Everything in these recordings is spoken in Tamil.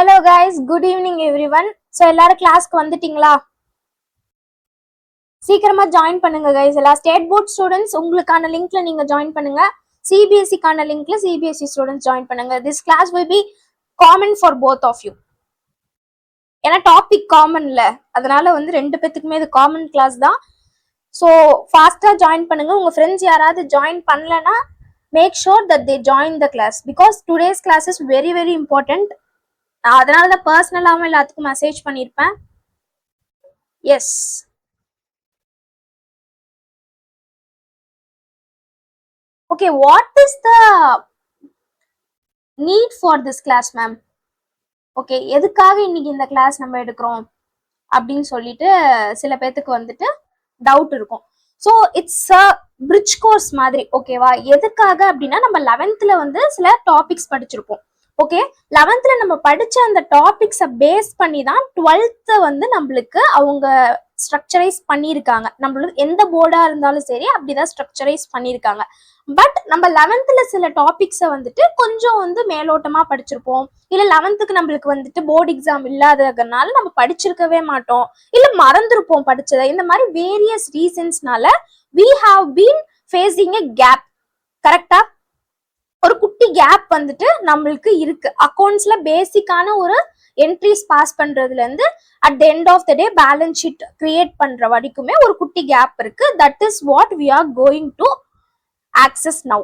Hello guys, good evening everyone. So எல்லாரும் கிளாஸ்க்கு வந்துட்டீங்களா? சீக்கிரமா ஜாயின் பண்ணுங்க guys. எல்லா ஸ்டேட் போர்ட் ஸ்டூடண்ட்ஸ் உங்களுக்கான லிங்க்ல நீங்க ஜாயின் பண்ணுங்க. CBSE கான லிங்க்ல CBSE ஸ்டூடண்ட்ஸ் ஜாயின் பண்ணுங்க. This class will be common for both of you. ஏன்னா டாபிக் காமன்ல, அதனால வந்து ரெண்டு பேத்துக்குமே இது காமன் கிளாஸ் தான். ஸோ ஃபாஸ்டா ஜாயின் பண்ணுங்க. உங்க ஃப்ரெண்ட்ஸ் யாராவது ஜாயின் பண்ணலன்னா make sure that they join the class because today's class is very very important. அதனால தான் பர்சனலாவும் எல்லாத்துக்கும் மெசேஜ் பண்ணிருப்பேன். Yes, okay, what is the need for this class ma'am? Okay, எதுக்காக இன்னைக்கு இந்த கிளாஸ் நம்ம எடுக்கிறோம் அப்படின்னு சொல்லிட்டு சில பேத்துக்கு வந்துட்டு டவுட் இருக்கும். So it's a bridge course மாதிரி, ஓகேவா? எதுக்காக அப்படின்னா நம்ம 11th வந்து சில டாபிக்ஸ் படிச்சிருப்போம். ஓகே, 11th நம்ம படிச்ச அந்த டாபிக்ஸை பேஸ் பண்ணி தான் 12th வந்து நம்மளுக்கு அவங்க ஸ்ட்ரக்சரைஸ் பண்ணியிருக்காங்க. நம்மளுக்கு எந்த போர்டா இருந்தாலும் சரி அப்படிதான் ஸ்ட்ரக்சரைஸ் பண்ணியிருக்காங்க. பட் நம்ம 11th சில டாபிக்ஸை வந்துட்டு கொஞ்சம் வந்து மேலோட்டமா படிச்சிருப்போம். இல்ல 11th நம்மளுக்கு வந்துட்டு போர்டு எக்ஸாம் இல்லாததுனால நம்ம படிச்சிருக்கவே மாட்டோம், இல்ல மறந்துருப்போம் படிச்சதை. இந்த மாதிரி various ரீசன்ஸ்னால we have been facing a gap. கரெக்டா? ஒரு குட்டி கேப் வந்துட்டு நம்மளுக்கு இருக்கு. அக்கௌண்ட்ஸ்ல பேசிக்கான ஒரு என்ட்ரிஸ் பாஸ் பண்றதுல இருந்து at the end of the day balance sheet create பண்ற வரைக்குமே ஒரு குட்டி கேப் இருக்கு. That is what we are going to access now.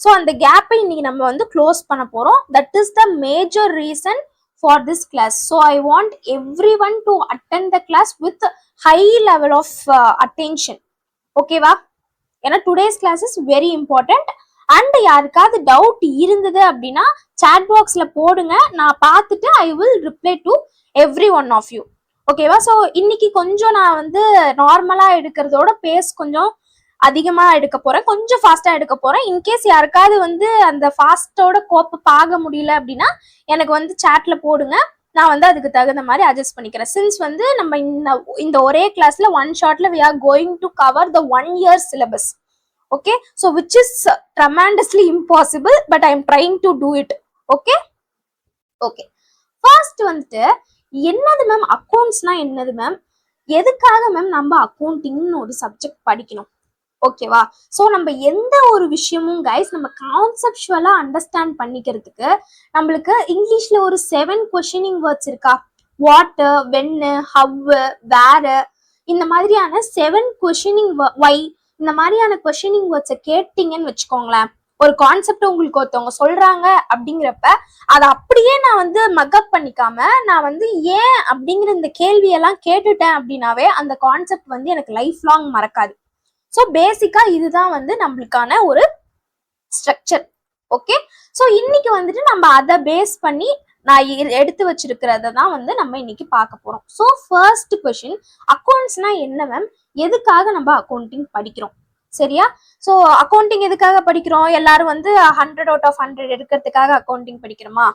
So அந்த கேப்பை இன்னைக்கு நம்ம வந்து க்ளோஸ் பண்ண போறோம். That is the major reason for this class. So I want every one to attend the class with high level of attention. ஓகேவா? ஏன்னா today's class is very important. And யாருக்காவது டவுட் இருந்தது அப்படின்னா சாட் பாக்ஸ்ல போடுங்க, நான் பார்த்துட்டு I will reply to every one of you. ஓகேவா? ஸோ இன்னைக்கு கொஞ்சம் நான் வந்து நார்மலா எடுக்கிறதோட பேஸ் கொஞ்சம் அதிகமா எடுக்க போறேன், கொஞ்சம் ஃபாஸ்டா எடுக்க போறேன். இன்கேஸ் யாருக்காவது வந்து அந்த ஃபாஸ்டோட கோப்பை பார்க்க முடியல அப்படின்னா எனக்கு வந்து சாட்ல போடுங்க, நான் வந்து அதுக்கு தகுந்த மாதிரி அட்ஜஸ்ட் பண்ணிக்கிறேன். சின்ஸ் வந்து நம்ம இந்த ஒரே கிளாஸ்ல one ஷாட்ல we are going to cover the 1 year syllabus. Okay, so which is tremendously impossible but I am trying to do it. Okay, okay, first வந்துட்டு என்னது மேம் அக்கௌண்ட்ஸ்னா என்னது மேம்? எதுக்காக மேம் நம்ம அக்கௌண்டிங்னு ஒரு சப்ஜெக்ட் படிக்கணும்? ஓகேவா? ஸோ நம்ம எந்த ஒரு விஷயமும் கைஸ் நம்ம கான்செப்சுவலா அண்டர்ஸ்டாண்ட் பண்ணிக்கிறதுக்கு நம்மளுக்கு இங்கிலீஷ்ல ஒரு 7 கொஸ்டினிங் வேர்ட்ஸ் இருக்கா? வாட், வென், ஹவ், வேர், இந்த மாதிரியான 7 கொஸ்டினிங் வை, இந்த மாதிரியான கொஸ்டினிங் வேர்ட்ஸை கேட்டீங்கன்னு வச்சுக்கோங்களேன். ஒரு கான்செப்ட் உங்களுக்கு ஒருத்தவங்க சொல்றாங்க அப்படிங்கிறப்ப அதை அப்படியே நான் வந்து மக்கப் பண்ணிக்காம நான் வந்து ஏன் அப்படிங்கிற இந்த கேள்வியெல்லாம் கேட்டுட்டேன் அப்படின்னாவே அந்த கான்செப்ட் வந்து எனக்கு லைஃப் லாங் மறக்காது. ஸோ பேசிக்கா இதுதான் வந்து நம்மளுக்கான ஒரு ஸ்ட்ரக்சர். ஓகே, ஸோ இன்னைக்கு வந்துட்டு நம்ம அதை பேஸ் பண்ணி நான் எடுத்து வச்சிருக்கிறத தான் வந்து நம்ம இன்னைக்கு பார்க்க போறோம். ஸோ ஃபர்ஸ்ட் கொஸ்டின், அக்கௌண்ட்ஸ்னா என்ன மேம்? எதுக்காக நம்ம அக்கௌண்டிங் படிக்கிறோம்? சரியா? ஸோ அக்கௌண்டிங் எதுக்காக படிக்கிறோம்? எல்லாரும் வந்து 100 out of 100 எடுக்கிறதுக்காக அக்கௌண்டிங் படிக்கிறோமா?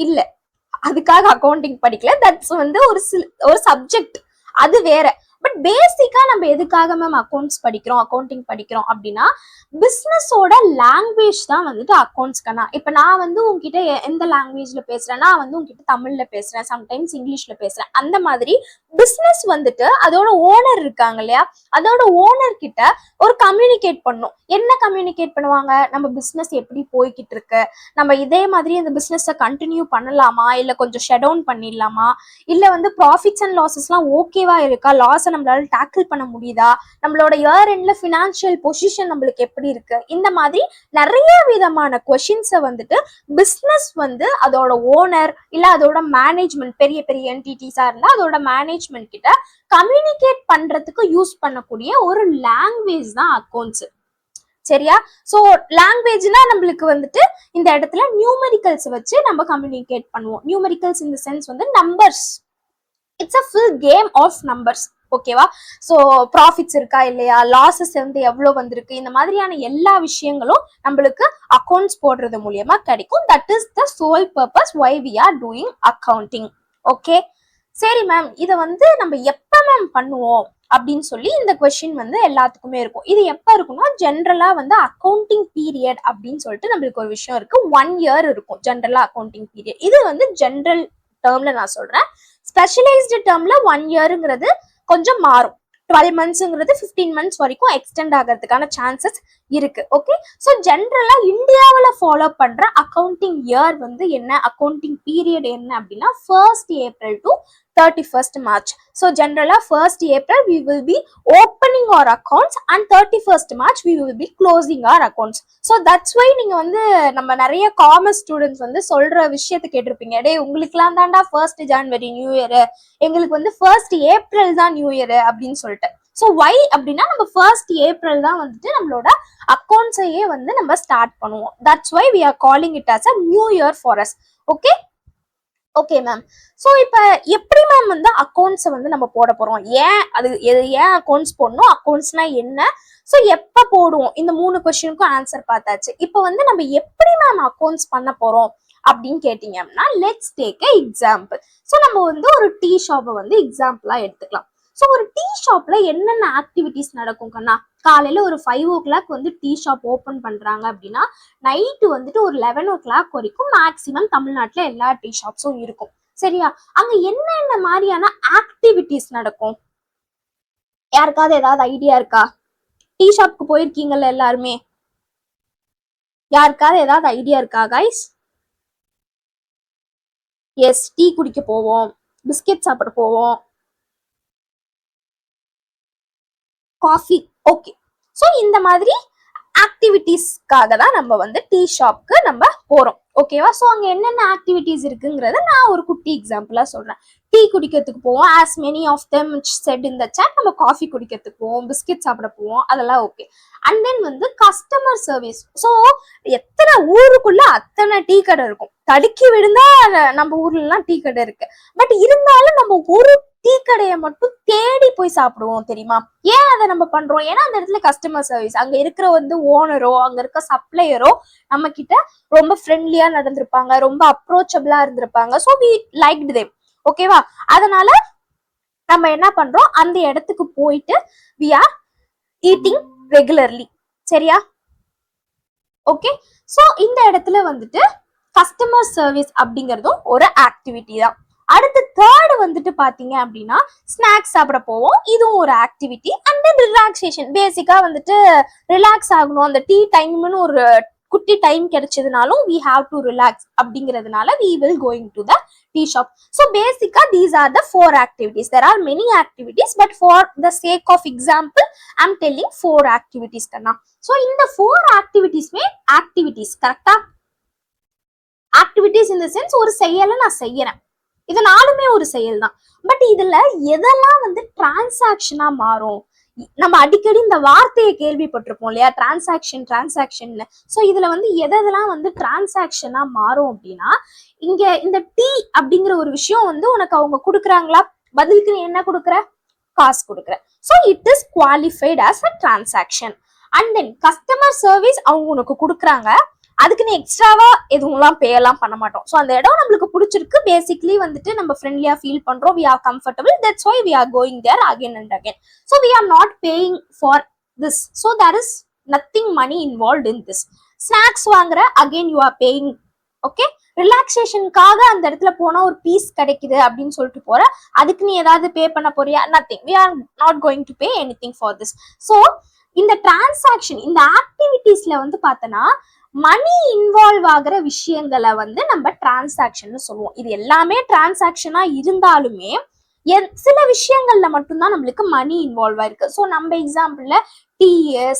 இல்ல, அதுக்காக அக்கௌண்டிங் படிக்கல. தட்ஸ் வந்து ஒரு சப்ஜெக்ட், அது வேற. பட் பேசிக்கா நம்ம எதுக்காக மேம் அக்கௌண்ட்ஸ் படிக்கிறோம், அக்கௌண்டிங் படிக்கிறோம் அப்படின்னா பிசினஸோட லாங்குவேஜ் தான் வந்துட்டு அக்கௌண்ட்ஸ்க்கான. இப்ப நான் வந்து உங்ககிட்ட எந்த லாங்குவேஜ்ல பேசுறேன்னா வந்து உங்ககிட்ட தமிழ்ல பேசுறேன், சம்டைம்ஸ் இங்கிலீஷ்ல பேசுறேன். அந்த மாதிரி பிசினஸ் வந்துட்டு அதோட ஓனர் இருக்காங்க இல்லையா, அதோட ஓனர் கிட்ட ஒரு கம்யூனிகேட் பண்ணும். என்ன கம்யூனிகேட் பண்ணுவாங்க? நம்ம பிசினஸ் எப்படி போய்கிட்டு இருக்கு, நம்ம இதே மாதிரி இந்த பிசினஸை கண்டினியூ பண்ணலாமா, இல்ல கொஞ்சம் ஷட் டவுன் பண்ணிடலாமா, இல்ல வந்து ப்ராஃபிட்ஸ் அண்ட் லாசஸ்லாம் ஓகேவா இருக்கா, லாஸை நம்மளால டேக்கிள் பண்ண முடியுதா, நம்மளோட இயர் எண்ட்ல ஃபினான்ஷியல் பொசிஷன் நம்மளுக்கு எப்படி இருக்கு, இந்த மாதிரி நிறைய விதமான கொஸ்டின்ஸை வந்துட்டு பிசினஸ் வந்து அதோட ஓனர் இல்ல அதோட மேனேஜ்மெண்ட், பெரிய பெரிய என்டிட்டிஸா இருந்தா அதோட மேனேஜ்மெண்ட் கிட்ட கம்யூனிகேட் பண்றதுக்கு யூஸ் பண்ணக்கூடிய ஒரு லாங்குவேஜ் தான் அக்கௌண்ட்ஸ். சரியா? ஸோ லாங்குவேஜ்னா நம்மளுக்கு வந்துட்டு இந்த இடத்துல நியூமெரிக்கல்ஸ் வச்சு நம்ம கம்யூனிகேட் பண்ணுவோம். நியூமெரிக்கல்ஸ் இந்த சென்ஸ் வந்து numbers. It's a full game of numbers. ஓகேவா? ஸோ ப்ராஃபிட்ஸ் இருக்கா இல்லையா, லாசஸ் வந்து எவ்வளோ வந்திருக்கு, இந்த மாதிரியான எல்லா விஷயங்களும் நம்மளுக்கு அக்கௌண்ட்ஸ் போடுறது மூலியமா கிடைக்கும். That is the sole purpose why we are doing accounting. Okay, சரி மேம், இதை வந்து நம்ம எப்ப மேம் பண்ணுவோம் அப்படின்னு சொல்லி இந்த கொஸ்டின் வந்து எல்லாத்துக்குமே இருக்கும். இது எப்ப இருக்கும்னா ஜென்ரலா வந்து அக்கௌண்டிங் பீரியட் அப்படின்னு சொல்லிட்டு நம்மளுக்கு ஒரு விஷயம் இருக்கு. 1 year இருக்கும் ஜென்ரலா அக்கௌண்டிங் பீரியட். இது வந்து ஜென்ரல் டேர்ம்ல நான் சொல்றேன். ஸ்பெஷலைஸ்டு டேர்ம்ல 1 yearங்கிறது கொஞ்சம் மாறும். 12 monthsங்கிறது 15 months வரைக்கும் எக்ஸ்டெண்ட் ஆகிறதுக்கான சான்சஸ் இருக்கு. ஓகே, ஸோ ஜென்ரலா இந்தியாவில் ஃபாலோ பண்ற அக்கௌண்டிங் இயர் வந்து என்ன, அக்கௌண்டிங் பீரியட் என்ன அப்படின்னா 1st April to 31st March. So generally 1st April we will be opening our accounts and 31st March we will be closing our accounts. So that's why நீங்க வந்து நம்ம நிறைய காமர்ஸ் ஸ்டூடெண்ட்ஸ் வந்து சொல்ற விஷயத்தை கேட்டிருப்பீங்க, டே உங்களுக்குலாம் தாண்டா 1st January நியூ இயர், எங்களுக்கு வந்து 1st April தான் நியூ இயர் அப்படின்னு சொல்லிட்டு. ஸோ வை அப்படின்னா நம்ம 1st April தான் வந்துட்டு நம்மளோட அக்கௌண்ட்ஸையே வந்து நம்ம ஸ்டார்ட் பண்ணுவோம். That's why we are calling it as a new year for us. Okay okay ma'am. So இப்போ எப்படி மேம் வந்து அக்கௌண்ட்ஸை வந்து நம்ம போட போறோம், ஏன் அக்கௌண்ட்ஸ் போடணும், அக்கௌண்ட்ஸ்னா என்ன, ஸோ எப்போ போடுவோம், இந்த 3 கொஸ்டினுக்கும் ஆன்சர் பார்த்தாச்சு. இப்போ வந்து நம்ம எப்படி மேம் அக்கௌண்ட்ஸ் பண்ண போறோம் அப்படின்னு கேட்டீங்கன்னா let's take a example. So நம்ம வந்து ஒரு டீ ஷாப்பை வந்து எக்ஸாம்பிளா எடுத்துக்கலாம். ஸோ ஒரு டீ ஷாப்ல என்னென்ன ஆக்டிவிட்டிஸ் நடக்கும் கண்ணா, காலையில ஒரு 5 o'clock வந்து டீ ஷாப் ஓப்பன் பண்றாங்க அப்படின்னா நைட்டு வந்துட்டு ஒரு 11 o'clock வரைக்கும் மேக்சிமம் தமிழ்நாட்டுல எல்லா டீ ஷாப்ஸும் இருக்கும். சரியா, அங்க என்னென்ன மாதிரியான ஆக்டிவிட்டிஸ் நடக்கும், யாருக்காவது ஏதாவது ஐடியா இருக்கா? டீ ஷாப்க்கு போயிருக்கீங்கல்ல எல்லாருமே, யாருக்காவது ஏதாவது ஐடியா இருக்கா கைஸ்? எஸ், டீ குடிக்க போவோம், பிஸ்கெட் சாப்பிட போவோம், காஃபி. ஓகே, ஸோ இந்த மாதிரி ஆக்டிவிட்டிஸ்க்காக தான் நம்ம வந்து டீ ஷாப்க்கு நம்ம போறோம். ஓகேவா? ஸோ அங்க என்னென்ன ஆக்டிவிட்டிஸ் இருக்குங்கிறத நான் ஒரு குட்டி எக்ஸாம்பிளா சொல்றேன். டீ குடிக்கிறதுக்கு போவோம், as many of them said in the chat, நம்ம காஃபி குடிக்கிறதுக்கு போவோம், பிஸ்கெட் சாப்பிட போவோம், அதெல்லாம் ஓகே. அண்ட் தென் வந்து கஸ்டமர் சர்வீஸ். ஸோ எத்தனை ஊருக்குள்ள அத்தனை டீ கடை இருக்கும், தடுக்கி விழுந்தா நம்ம ஊர்ல எல்லாம் டீ கடை இருக்கு. பட் இருந்தாலும் நம்ம ஒரு டீ கடையை மட்டும் தேடி போய் சாப்பிடுவோம் தெரியுமா? ஏன் அதை நம்ம பண்றோம்? ஏன்னா அந்த இடத்துல கஸ்டமர் சர்வீஸ், அங்க இருக்கிற வந்து ஓனரோ அங்க இருக்க சப்ளையரோ நம்ம கிட்ட ரொம்ப ஃப்ரெண்ட்லியா நடந்திருப்பாங்க, ரொம்ப அப்ரோச்சபிளா இருந்திருப்பாங்க. So we liked them. ஓகேவா? அதனால நம்ம என்ன பண்றோம், அந்த இடத்துக்கு போயிட்டு வி ஆர் ஈட்டிங் ரெகுலர்லி. சரியா? ஓகே, ஸோ இந்த இடத்துல வந்துட்டு கஸ்டமர் சர்வீஸ் அப்படிங்கிறதும் ஒரு ஆக்டிவிட்டி தான். அடுத்து தேர்ட் வந்துட்டு பாத்தீங்க அப்படின்னா ஸ்நாக்ஸ் சாப்பிட போவோம், இதுவும் ஒரு ஆக்டிவிட்டி. அண்ட் தென் ரிலாக்ஸேஷன், பேசிக்கா வந்துட்டு ரிலாக்ஸ் ஆகணும், அந்த டீ டைம்னு ஒரு குட்டி time கிடைச்சதுனாலும் we have to relax அப்படிங்கிறதுனால we will going to the tea shop. So basically these are the 4 activities. There are many activities, but for the sake of example I'm telling 4 activities kanna. So இந்த 4 activities மே activities கரெக்டா? activities in the sense ஒரு செயலை நான் செய்யறேன், இது நாலுமே ஒரு செயல் தான். பட் இதுல எதெல்லாம் வந்து டிரான்சாக்ஷனா மாறும், நம்ம அடிக்கடி இந்த வார்த்தையை கேள்விப்பட்டிருப்போம் இல்லையா, டிரான்சாக்ஷன். ஸோ இதுல வந்து எதெல்லாம் வந்து டிரான்சாக்ஷனா மாறும் அப்படின்னா, இங்க இந்த டீ அப்படிங்கிற ஒரு விஷயம் வந்து உனக்கு அவங்க கொடுக்குறாங்களா, பதிலுக்கு நீ என்ன கொடுக்குற, காசு கொடுக்குற. So it is qualified as a transaction. And then customer service அவங்க உனக்கு கொடுக்குறாங்க, அதுக்கு நீ எக்ஸ்ட்ராவா எதுவும் பே எல்லாம் பண்ண மாட்டோம். ஸோ அந்த இடம் நம்மளுக்கு பிடிச்சிருக்கு, பேசிக்லி வந்துட்டு நம்ம ஃப்ரெண்ட்லியா ஃபீல் பண்றோம், we are comfortable, that's why we are going there again and again. So we are not paying for this, so there is nothing money involved in this. Snacks வாங்குற, again you are paying. Okay, ரிலாக்ஸேஷனுக்காக அந்த இடத்துல போனா ஒரு பீஸ் கிடைக்குது அப்படின்னு சொல்லிட்டு போற, அதுக்கு நீ ஏதாவது பே பண்ண போறியா? Nothing. we are not going to pay anything for this. So இந்த டிரான்சாக்ஷன், இந்த ஆக்டிவிட்டிஸ்ல வந்து பார்த்தனா மணி இன்வால்வ் ஆகிற விஷயங்களை வந்து நம்ம டிரான்சாக்ஷன் சொல்லுவோம். இது எல்லாமே டிரான்சாக்ஷனா இருந்தாலுமே சில விஷயங்கள்ல மட்டும்தான் நம்மளுக்கு மணி இன்வால்வ் ஆயிருக்கு. ஸோ நம்ம எக்ஸாம்பிள்ல டீ,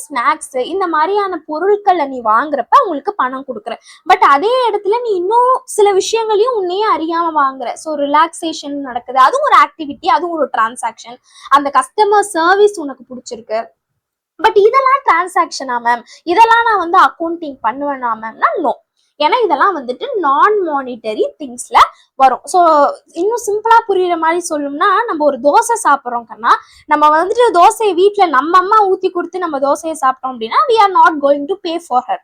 ஸ்நாக்ஸ் இந்த மாதிரியான பொருட்களை நீ வாங்குறப்ப உங்களுக்கு பணம் கொடுக்குற. பட் அதே இடத்துல நீ இன்னும் சில விஷயங்களையும் உன்னையே அறியாம வாங்குற. ஸோ ரிலாக்ஸேஷன் நடக்குது, அதுவும் ஒரு ஆக்டிவிட்டி, அதுவும் ஒரு டிரான்சாக்ஷன். அந்த கஸ்டமர் சர்வீஸ் உனக்கு பிடிச்சிருக்கு, பட் இதெல்லாம் டிரான்சாக்ஷனா மேம், இதெல்லாம் நான் வந்து அக்கௌண்டிங் பண்ணுவேனா மேம்னா நோ. ஏன்னா இதெல்லாம் வந்துட்டு நான் மானிட்டரி திங்ஸ்ல வரும். ஸோ இன்னும் சிம்பிளா புரியுற மாதிரி சொல்லணும்னா, நம்ம ஒரு தோசை சாப்பிட்றோம் கண்ணா, நம்ம வந்துட்டு தோசையை வீட்டுல நம்ம அம்மா ஊத்தி கொடுத்து நம்ம தோசையை சாப்பிட்டோம் அப்படின்னா we are not going to pay for her.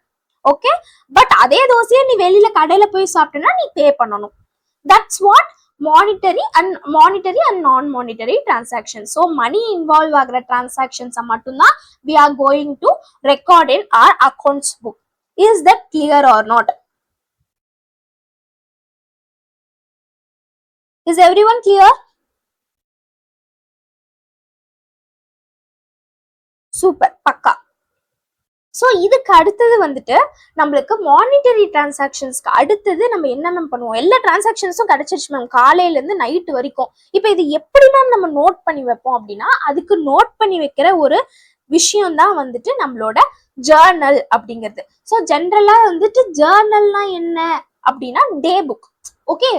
Okay, but அதே தோசையை நீ வெளியில கடையில போய் சாப்பிட்டேன்னா நீ பே பண்ணணும். That's what monetary and non monetary transaction. So money involve ஆகிற டிரான்சாக்ஷன்ஸை மட்டும்தான் we are going to record in our accounts book. Is that clear or not? Is everyone clear? Super, பக்கா. ஸோ இதுக்கு அடுத்தது வந்துட்டு நம்மளுக்கு மானிட்டரி டிரான்சாக்ஷன்ஸ்க்கு அடுத்தது நம்ம என்ன மேம் பண்ணுவோம்? எல்லா டிரான்சாக்ஷன்ஸும் கிடைச்சிருச்சு மேம் காலையிலேருந்து நைட்டு வரைக்கும். இப்போ இது எப்படி மேம் நம்ம நோட் பண்ணி வைப்போம் அப்படின்னா, அதுக்கு நோட் பண்ணி வைக்கிற ஒரு விஷயம் தான் வந்துட்டு நம்மளோட ஜேர்னல் அப்படிங்கிறது. ஸோ ஜென்ரலா வந்துட்டு ஜேர்னல்னா என்ன அப்படின்னா day book. Okay,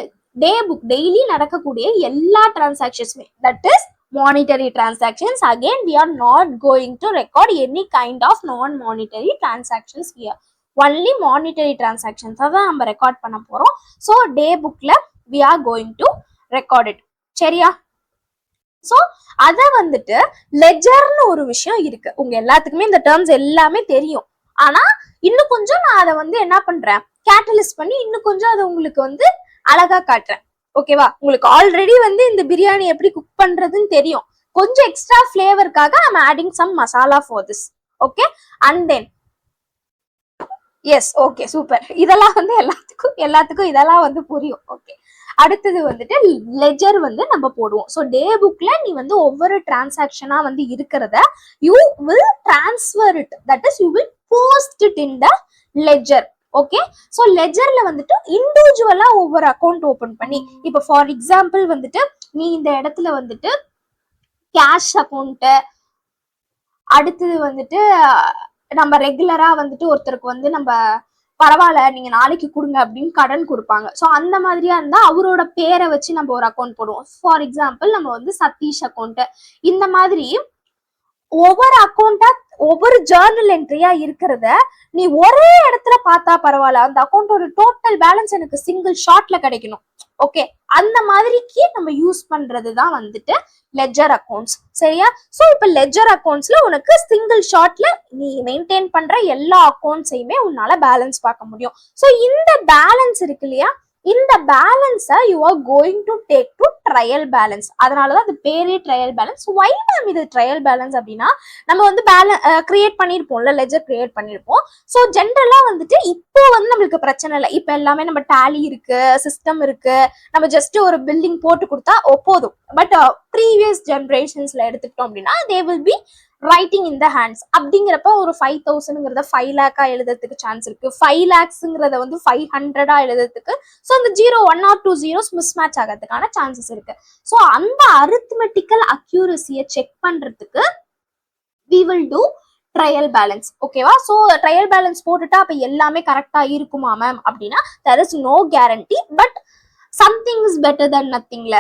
day book daily நடக்கக்கூடிய எல்லா டிரான்சாக்ஷன்ஸுமே, that is monetary transactions. Again, we are not going to record any kind of non-monetary transactions here. Only monetary transactions தான் நம்ம ரெக்கார்ட் பண்ண போறோம். ஸோ டே புக்ல we are going to record it. சரியா? ஸோ அதை வந்துட்டு லெஜர்னு ஒரு விஷயம் இருக்கு. உங்க எல்லாத்துக்குமே இந்த டேர்ம்ஸ் எல்லாமே தெரியும். ஆனா இன்னும் கொஞ்சம் நான் அதை வந்து என்ன பண்றேன், கேட்டலிஸ்ட் பண்ணி இன்னும் கொஞ்சம் அதை உங்களுக்கு வந்து அழகா காட்டுறேன். ஓகேவா? உங்களுக்கு ஆல்ரெடி வந்து இந்த பிரியாணி எப்படி குக் பண்றதுன்னு தெரியும். கொஞ்சம் எக்ஸ்ட்ரா ஃபிளேவருக்காக I'm adding some masala for this. Okay, and then yes, okay, super. இதெல்லாம் வந்து எல்லாத்துக்கும் இதெல்லாம் வந்து புரியும். ஓகே, அடுத்தது வந்துட்டு லெஜர் வந்து நம்ம போடுவோம். ஸோ டே புக்ல நீ வந்து ஒவ்வொரு டிரான்சாக்ஷனா வந்து இருக்கிறத you will transfer it, that is you will post it in the ledger. Okay, so லெஜர்ல வந்துட்டு இண்டிவிஜுவலா ஒவ்வொரு அக்கௌண்ட் ஓபன் பண்ணி, இப்போ ஃபார் எக்ஸாம்பிள் வந்துட்டு நீ இந்த இடத்துல வந்துட்டு கேஷ் அக்கௌண்ட், அடுத்தது வந்துட்டு நம்ம ரெகுலரா வந்துட்டு ஒருத்தருக்கு வந்து நம்ம பரவாயில்ல நீங்க நாளைக்கு கொடுங்க அப்படின்னு கடன் கொடுப்பாங்க. ஸோ அந்த மாதிரியா இருந்தா அவரோட பேரை வச்சு நம்ம ஒரு அக்கௌண்ட் போடுவோம். ஃபார் எக்ஸாம்பிள் நம்ம வந்து சதீஷ் அக்கௌண்ட். இந்த மாதிரி ஒவ்வொரு அக்கௌண்டா ஒவ்வொரு ஜேர்னல் என்ட்ரியா இருக்கிறத நீ ஒரே இடத்துல பார்த்தா பரவாயில்ல, அந்த அக்கௌண்டோட டோட்டல் பேலன்ஸ் எனக்கு சிங்கிள் ஷாட்ல கிடைக்கணும். ஓகே, அந்த மாதிரிக்கு நம்ம யூஸ் பண்றதுதான் வந்துட்டு லெஜர் அக்கௌண்ட்ஸ். சரியா? ஸோ இப்போ லெஜர் அக்கௌண்ட்ஸ்ல உனக்கு சிங்கிள் ஷாட்ல நீ மெயின்டைன் பண்ற எல்லா அக்கௌண்ட்ஸையுமே உன்னால பேலன்ஸ் பார்க்க முடியும். ஸோ இந்த பேலன்ஸ் இருக்கு இல்லையா, இந்த பேலன்ஸை you are going to take to trial balance. அதனாலதான் அது பேரே ட்ரையல் பேலன்ஸ். வை மேம் இது ட்ரையல் பேலன்ஸ் அப்படின்னா, நம்ம வந்து கிரியேட் பண்ணிருப்போம்ல, லெஜர் கிரியேட் பண்ணிருப்போம். ஸோ ஜென்ரலா வந்துட்டு இப்போ வந்து நம்மளுக்கு பிரச்சனை இல்லை. இப்போ எல்லாமே நம்ம டேலி இருக்கு, சிஸ்டம் இருக்கு, நம்ம ஜஸ்ட் ஒரு பில்டிங் போட்டு கொடுத்தா போதும். பட் ப்ரீவியஸ் ஜென்ரேஷன்ஸ்ல எடுத்துக்கிட்டோம் அப்படின்னா they will be writing in the hands. அப்படிங்கிறப்ப ஒரு 5,000ங்கிறத 5 lakh எழுதுறதுக்கு சான்ஸ் இருக்கு, 5 lakhsங்கிறத வந்து 500 எழுதுறதுக்கு. ஸோ அந்த 1 or 2 zeros மிஸ் மேட்ச் ஆகிறதுக்கான சான்சஸ் இருக்கு. ஸோ அந்த அரித்மெட்டிக்கல் அக்யூரசியை செக் பண்றதுக்கு we will do trial balance. ஓகேவா? ஸோ ட்ரையல் பேலன்ஸ் போட்டுட்டா அப்ப எல்லாமே கரெக்டா இருக்குமா மேம் அப்படின்னா there is no guarantee, but something is better than nothingல.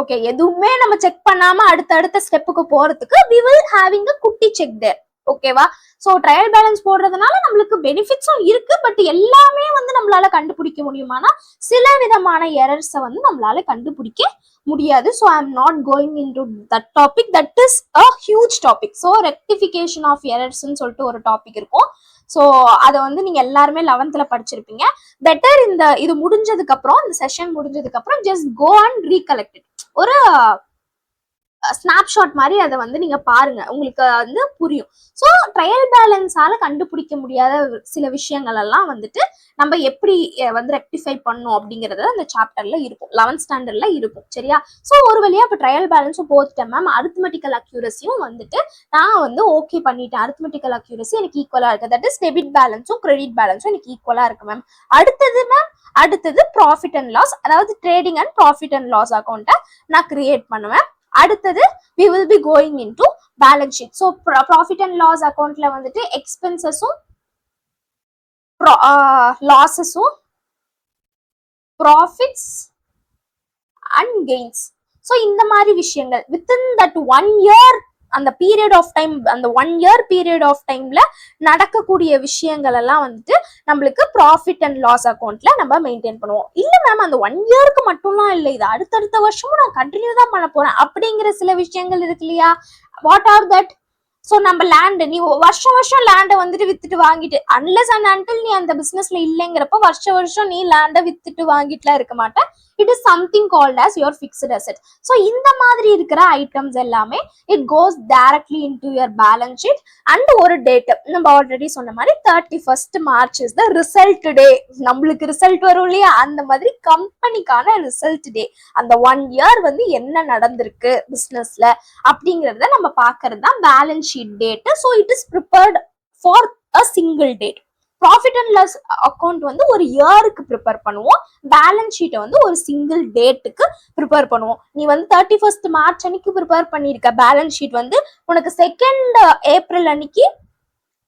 ஓகே, எதுவுமே நம்ம செக் பண்ணாம அடுத்த ஸ்டெப்புக்கு போறதுக்கு we will having a குட்டி செக் there. ஓகேவா? ஸோ ட்ரையல் பேலன்ஸ் போடுறதுனால நம்மளுக்கு பெனிஃபிட்ஸும் இருக்கு, பட் எல்லாமே வந்து நம்மளால கண்டுபிடிக்க முடியுமானா சில விதமான எரர்ஸை வந்து நம்மளால கண்டுபிடிக்க முடியாது. So I am not going in to that topic, that is a huge topic. So rectification of எரர்ஸ்ன்னு சொல்லிட்டு ஒரு டாபிக் இருக்கும். ஸோ அதை வந்து நீங்க எல்லாருமே 11th படிச்சிருப்பீங்க. பெட்டர் இது முடிஞ்சதுக்கு அப்புறம், இந்த செஷன் முடிஞ்சதுக்கு அப்புறம் just go and recollect it. ஒரு ஸ்னாப்ஷாட் மாதிரி அதை வந்து நீங்க பாருங்க, உங்களுக்கு வந்து புரியும். ஸோ ட்ரையல் பேலன்ஸால கண்டுபிடிக்க முடியாத சில விஷயங்கள் எல்லாம் வந்துட்டு நம்ம எப்படி வந்து ரெக்டிஃபை பண்ணும் அப்படிங்கறது அந்த சாப்டர்ல இருக்கும், 11th ஸ்டாண்டர்ட்ல இருக்கும். சரியா? ஸோ ஒரு வழியா இப்போ ட்ரையல் பேலன்ஸும் போட்டுட்டேன் மேம், அரித்மெட்டிக்கல் அக்யூரசியும் வந்துட்டு நான் வந்து ஓகே பண்ணிட்டேன். அரித்மெட்டிக்கல் அக்யூரசி எனக்கு ஈக்குவலா இருக்கு, தட் இஸ் டெபிட் பேலன்ஸும் கிரெடிட் பேலன்ஸும் எனக்கு ஈக்குவலா இருக்கு மேம். அடுத்தது ப்ராஃபிட் அண்ட் லாஸ், அதாவது trading and profit and loss அக்கௌண்ட்டை நான் கிரியேட் பண்ணுவேன். அடுத்தது we will be going into balance sheet. So profit and loss accountல வந்துட்டு எக்ஸ்பென்சஸும் லாஸஸும் ப்ராஃபிட்ஸ் அண்ட் கெயின்ஸ். ஸோ இந்த மாதிரி விஷயங்கள் வித்தின் தட் 1 year, அந்த பீரியட் ஆஃப் டைம், அந்த 1 year பீரியட் ஆஃப் டைம்ல நடக்கக்கூடிய விஷயங்கள் எல்லாம் வந்துட்டு நம்மளுக்கு ப்ராஃபிட் அண்ட் லாஸ் அக்கௌண்ட்ல நம்ம மெயின்டைன் பண்ணுவோம். இல்ல மேம் அந்த 1 yearக்கு மட்டும்லாம் இல்லை, இது அடுத்தடுத்த வருஷமும் நான் கண்டினியூ தான் பண்ண போறேன் அப்படிங்கிற சில விஷயங்கள் இருக்கு இல்லையா? What are that? ஸோ நம்ம லேண்ட், நீ வருஷம் லேண்டை வந்துட்டு வித்துட்டு வாங்கிட்டு, அன்லெஸ் அண்ட் அன்டில் நீ அந்த பிசினஸ்ல இல்லைங்கிறப்ப வருஷம் நீ லேண்டை வித்துட்டு வாங்கிட்டுலாம் இருக்க மாட்டேன். it is something called as your fixed asset. So இந்த மாதிரி இருக்கிற ஐட்டம்ஸ் எல்லாமே it goes directly into your balance sheet. and ஒரு டேட் நம்ம ஆல்ரெடி சொன்ன மாதிரி 31st March is the result day. நம்மளுக்கு ரிசல்ட் வரும் இல்லையா, அந்த மாதிரி கம்பெனிக்கான ரிசல்ட் டே. அந்த 1 year வந்து என்ன நடந்திருக்கு பிசினஸ்ல அப்படிங்கறத நம்ம பாக்குறது தான் balance sheet date. So it is prepared for a single date. Profit and loss account வந்து ஒரு இயருக்கு ப்ரிப்பேர் பண்ணுவோம், பேலன்ஸ் ஷீட்டை வந்து ஒரு சிங்கிள் டேட்டுக்கு ப்ரிப்பேர் பண்ணுவோம். நீ வந்து 31st March அன்னைக்கு ப்ரிப்பேர் பண்ணியிருக்க பேலன்ஸ் ஷீட் வந்து உனக்கு 2nd April அன்னைக்கு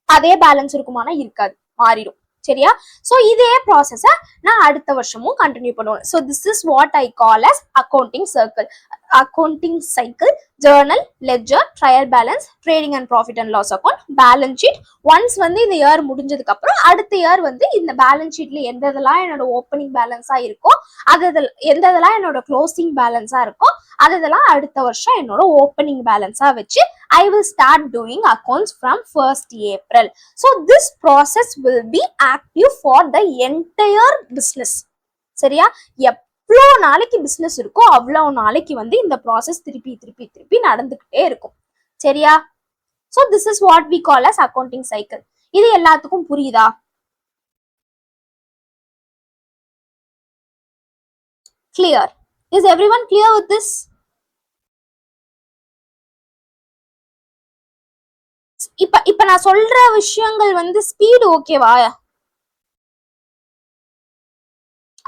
அதே பேலன்ஸ் இருக்குமானா இருக்காது, மாறிடும். சரியா? ஸோ இதே ப்ராசஸை நான் அடுத்த வருஷமும் கண்டினியூ பண்ணுவேன். So this is what I call as accounting cycle. Journal, ledger, trial balance, trading and profit and loss account, balance sheet. Once வந்து இந்த இயர் முடிஞ்சதுக்கு அப்புறம் அடுத்த இயர் வந்து இந்த பேலன்ஸ் ஷீட்ல எந்த இதெல்லாம் என்னோட ஓப்பனிங் பேலன்ஸா இருக்கோ, எந்த இதெல்லாம் என்னோட க்ளோசிங் பேலன்ஸா இருக்கோ, அதெல்லாம் அடுத்த வருஷம் என்னோட ஓப்பனிங் பேலன்ஸா வச்சு I will start doing accounts from 1st April. So this process will be active for the entire business. சரியா? எவ்வளோ நாளைக்கு பிசினஸ் இருக்கோ அவ்வளோ நாளைக்கு வந்து இந்த ப்ராசஸ் திருப்பி நடந்துகிட்டே இருக்கும். சரியா? So this is what we call as accounting cycle. இது எல்லாத்துக்கும் புரியுதா? Clear? Is everyone clear with this? இப்ப நான் சொல்ற விஷயங்கள் வந்து ஸ்பீடு ஓகேவா?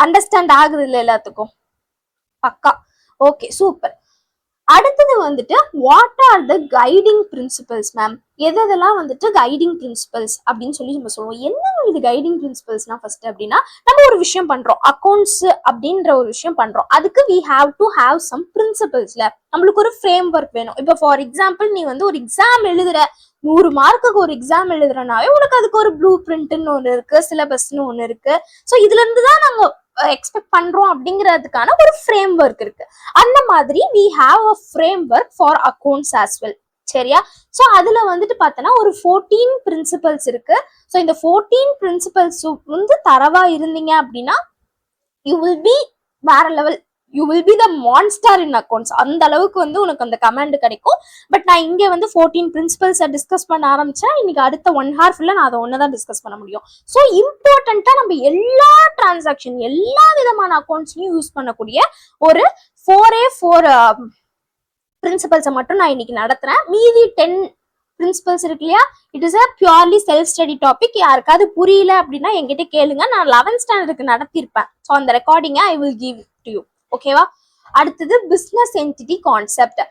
அண்டர்ஸ்டாண்ட் ஆகுது இல்ல எல்லாத்துக்கும்? பக்கா. Okay, super. அடுத்தது வந்துட்டு what are the guiding principles ma'am? எதெல்லாம் வந்துட்டு கைடிங் பிரின்சிபல்ஸ் அப்படின்னு சொல்லி நம்ம சொல்லுவோம். என்ன இது கைடிங் பிரின்சிபல்ஸ்னா ஃபர்ஸ்ட் அப்படின்னா, நம்ம ஒரு விஷயம் பண்றோம், அக்கௌண்ட்ஸ் அப்படின்ற ஒரு விஷயம் பண்றோம், அதுக்கு we have to have some principles. நம்மளுக்கு ஒரு ஃப்ரேம் ஒர்க் வேணும். இப்போ ஃபார் எக்ஸாம்பிள் நீ வந்து ஒரு எக்ஸாம் எழுதுற, 100 மார்க்குக்கு ஒரு எக்ஸாம் எழுதுறனாவே உனக்கு அதுக்கு ஒரு ப்ளூ பிரிண்ட்னு ஒன்று இருக்கு, சிலபஸ்னு ஒன்று இருக்கு. ஸோ இதுல இருந்து தான் நம்ம எக்ஸ்பெக்ட் பண்றோம் அப்படிங்கிறதுக்கான ஒரு ஃப்ரேம் ஒர்க் இருக்கு. அந்த மாதிரி we have a framework for accounts as well. சரியா? ஸோ அதுல வந்துட்டு பார்த்தோன்னா ஒரு 14 பிரின்சிபல்ஸ் இருக்கு. ஸோ இந்த 14 பிரின்சிபல்ஸ் வந்து தரவா இருந்தீங்க அப்படின்னா யூ வில் பி வேற level, you will be the monster in accounts. அந்த அளவுக்கு வந்து உனக்கு அந்த கமெண்ட் கிடைக்கும். பட் நான் இங்க வந்து 14 பிரின்சிபல்ஸை டிஸ்கஸ் பண்ண ஆரம்பிச்சேன். இன்னைக்கு அடுத்த 1 hour ஃபுல்லா நான் அதை ஒன்னு தான் டிஸ்கஸ் பண்ண முடியும். ஸோ இம்பார்ட்டண்டா நம்ம எல்லா டிரான்சாக்ஷன், எல்லா விதமான அக்கௌண்ட்ஸ்லயும் யூஸ் பண்ணக்கூடிய ஒரு 4 பிரின்சிபல்ஸை மட்டும் நான் இன்னைக்கு நடத்துறேன். மீதி 10 பிரின்சிபல்ஸ் இருக்கு இல்லையா, it is a purely self study topic. யாருக்காவது புரியல அப்படின்னா என்கிட்ட கேளுங்க, நான் 11th ஸ்டாண்டர்டுக்கு நடத்திருப்பேன். ஸோ அந்த ரெக்கார்டிங்கை I will give to you. ஓகேவா? அடுத்தது business entity concept.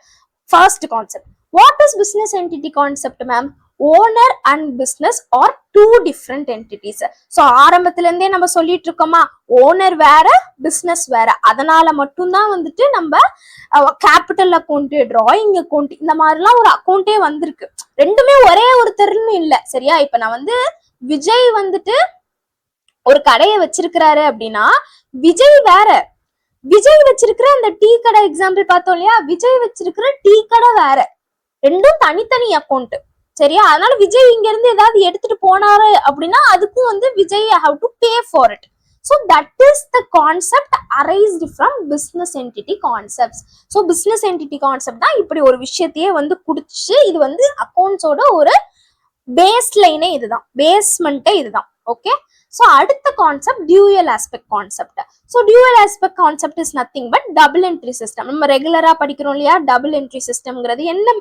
First concept, what is business entity concept ma'am? Owner and business are 2 different entities. So ஆரம்பத்துல இருந்தே நம்ம சொல்லிட்டு இருக்கோமா, ஓனர் வேற, பிசினஸ் வேற. அதனால மட்டும்தான் வந்துட்டு நம்ம கேபிட்டல் அக்கௌண்ட், டிராயிங் அக்கௌண்ட், இந்த மாதிரிலாம் ஒரு அக்கௌண்டே வந்திருக்கு. ரெண்டுமே ஒரே ஒருத்தர்னு இல்லை. சரியா? இப்ப நான் வந்து விஜய் வந்துட்டு ஒரு கடையை வச்சிருக்கிறாரு அப்படின்னா விஜய் வேற, விஜய் வச்சிருக்கிற அந்த டீ கடை எக்ஸாம்பிள் பார்த்தோம் இல்லையா, விஜய் வச்சிருக்கிற டீ கடை வேற, ரெண்டும் தனித்தனி அக்கௌண்ட். சரியா? அதனால விஜய் இங்க இருந்து ஏதாவது எடுத்துட்டு போனாரு அப்படின்னா அதுக்கும் வந்து Vijay how to pay for it. So that is the concept arised from business entity concepts. So business entity concept தான் இப்படி ஒரு விஷயத்தையே வந்து குடிச்சு, இது வந்து அக்கௌண்ட்ஸோட ஒரு பேஸ் லைனே இதுதான், பேஸ்மெண்ட்டே இதுதான். ஓகே? ஸோ அடுத்த concept dual aspect concept. So dual aspect concept is nothing but double entry system. நம்ம ரெகுலரா படிக்கிறோம் இல்லையா, டபுள் என்ட்ரி சிஸ்டம்ங்கிறது என்ன?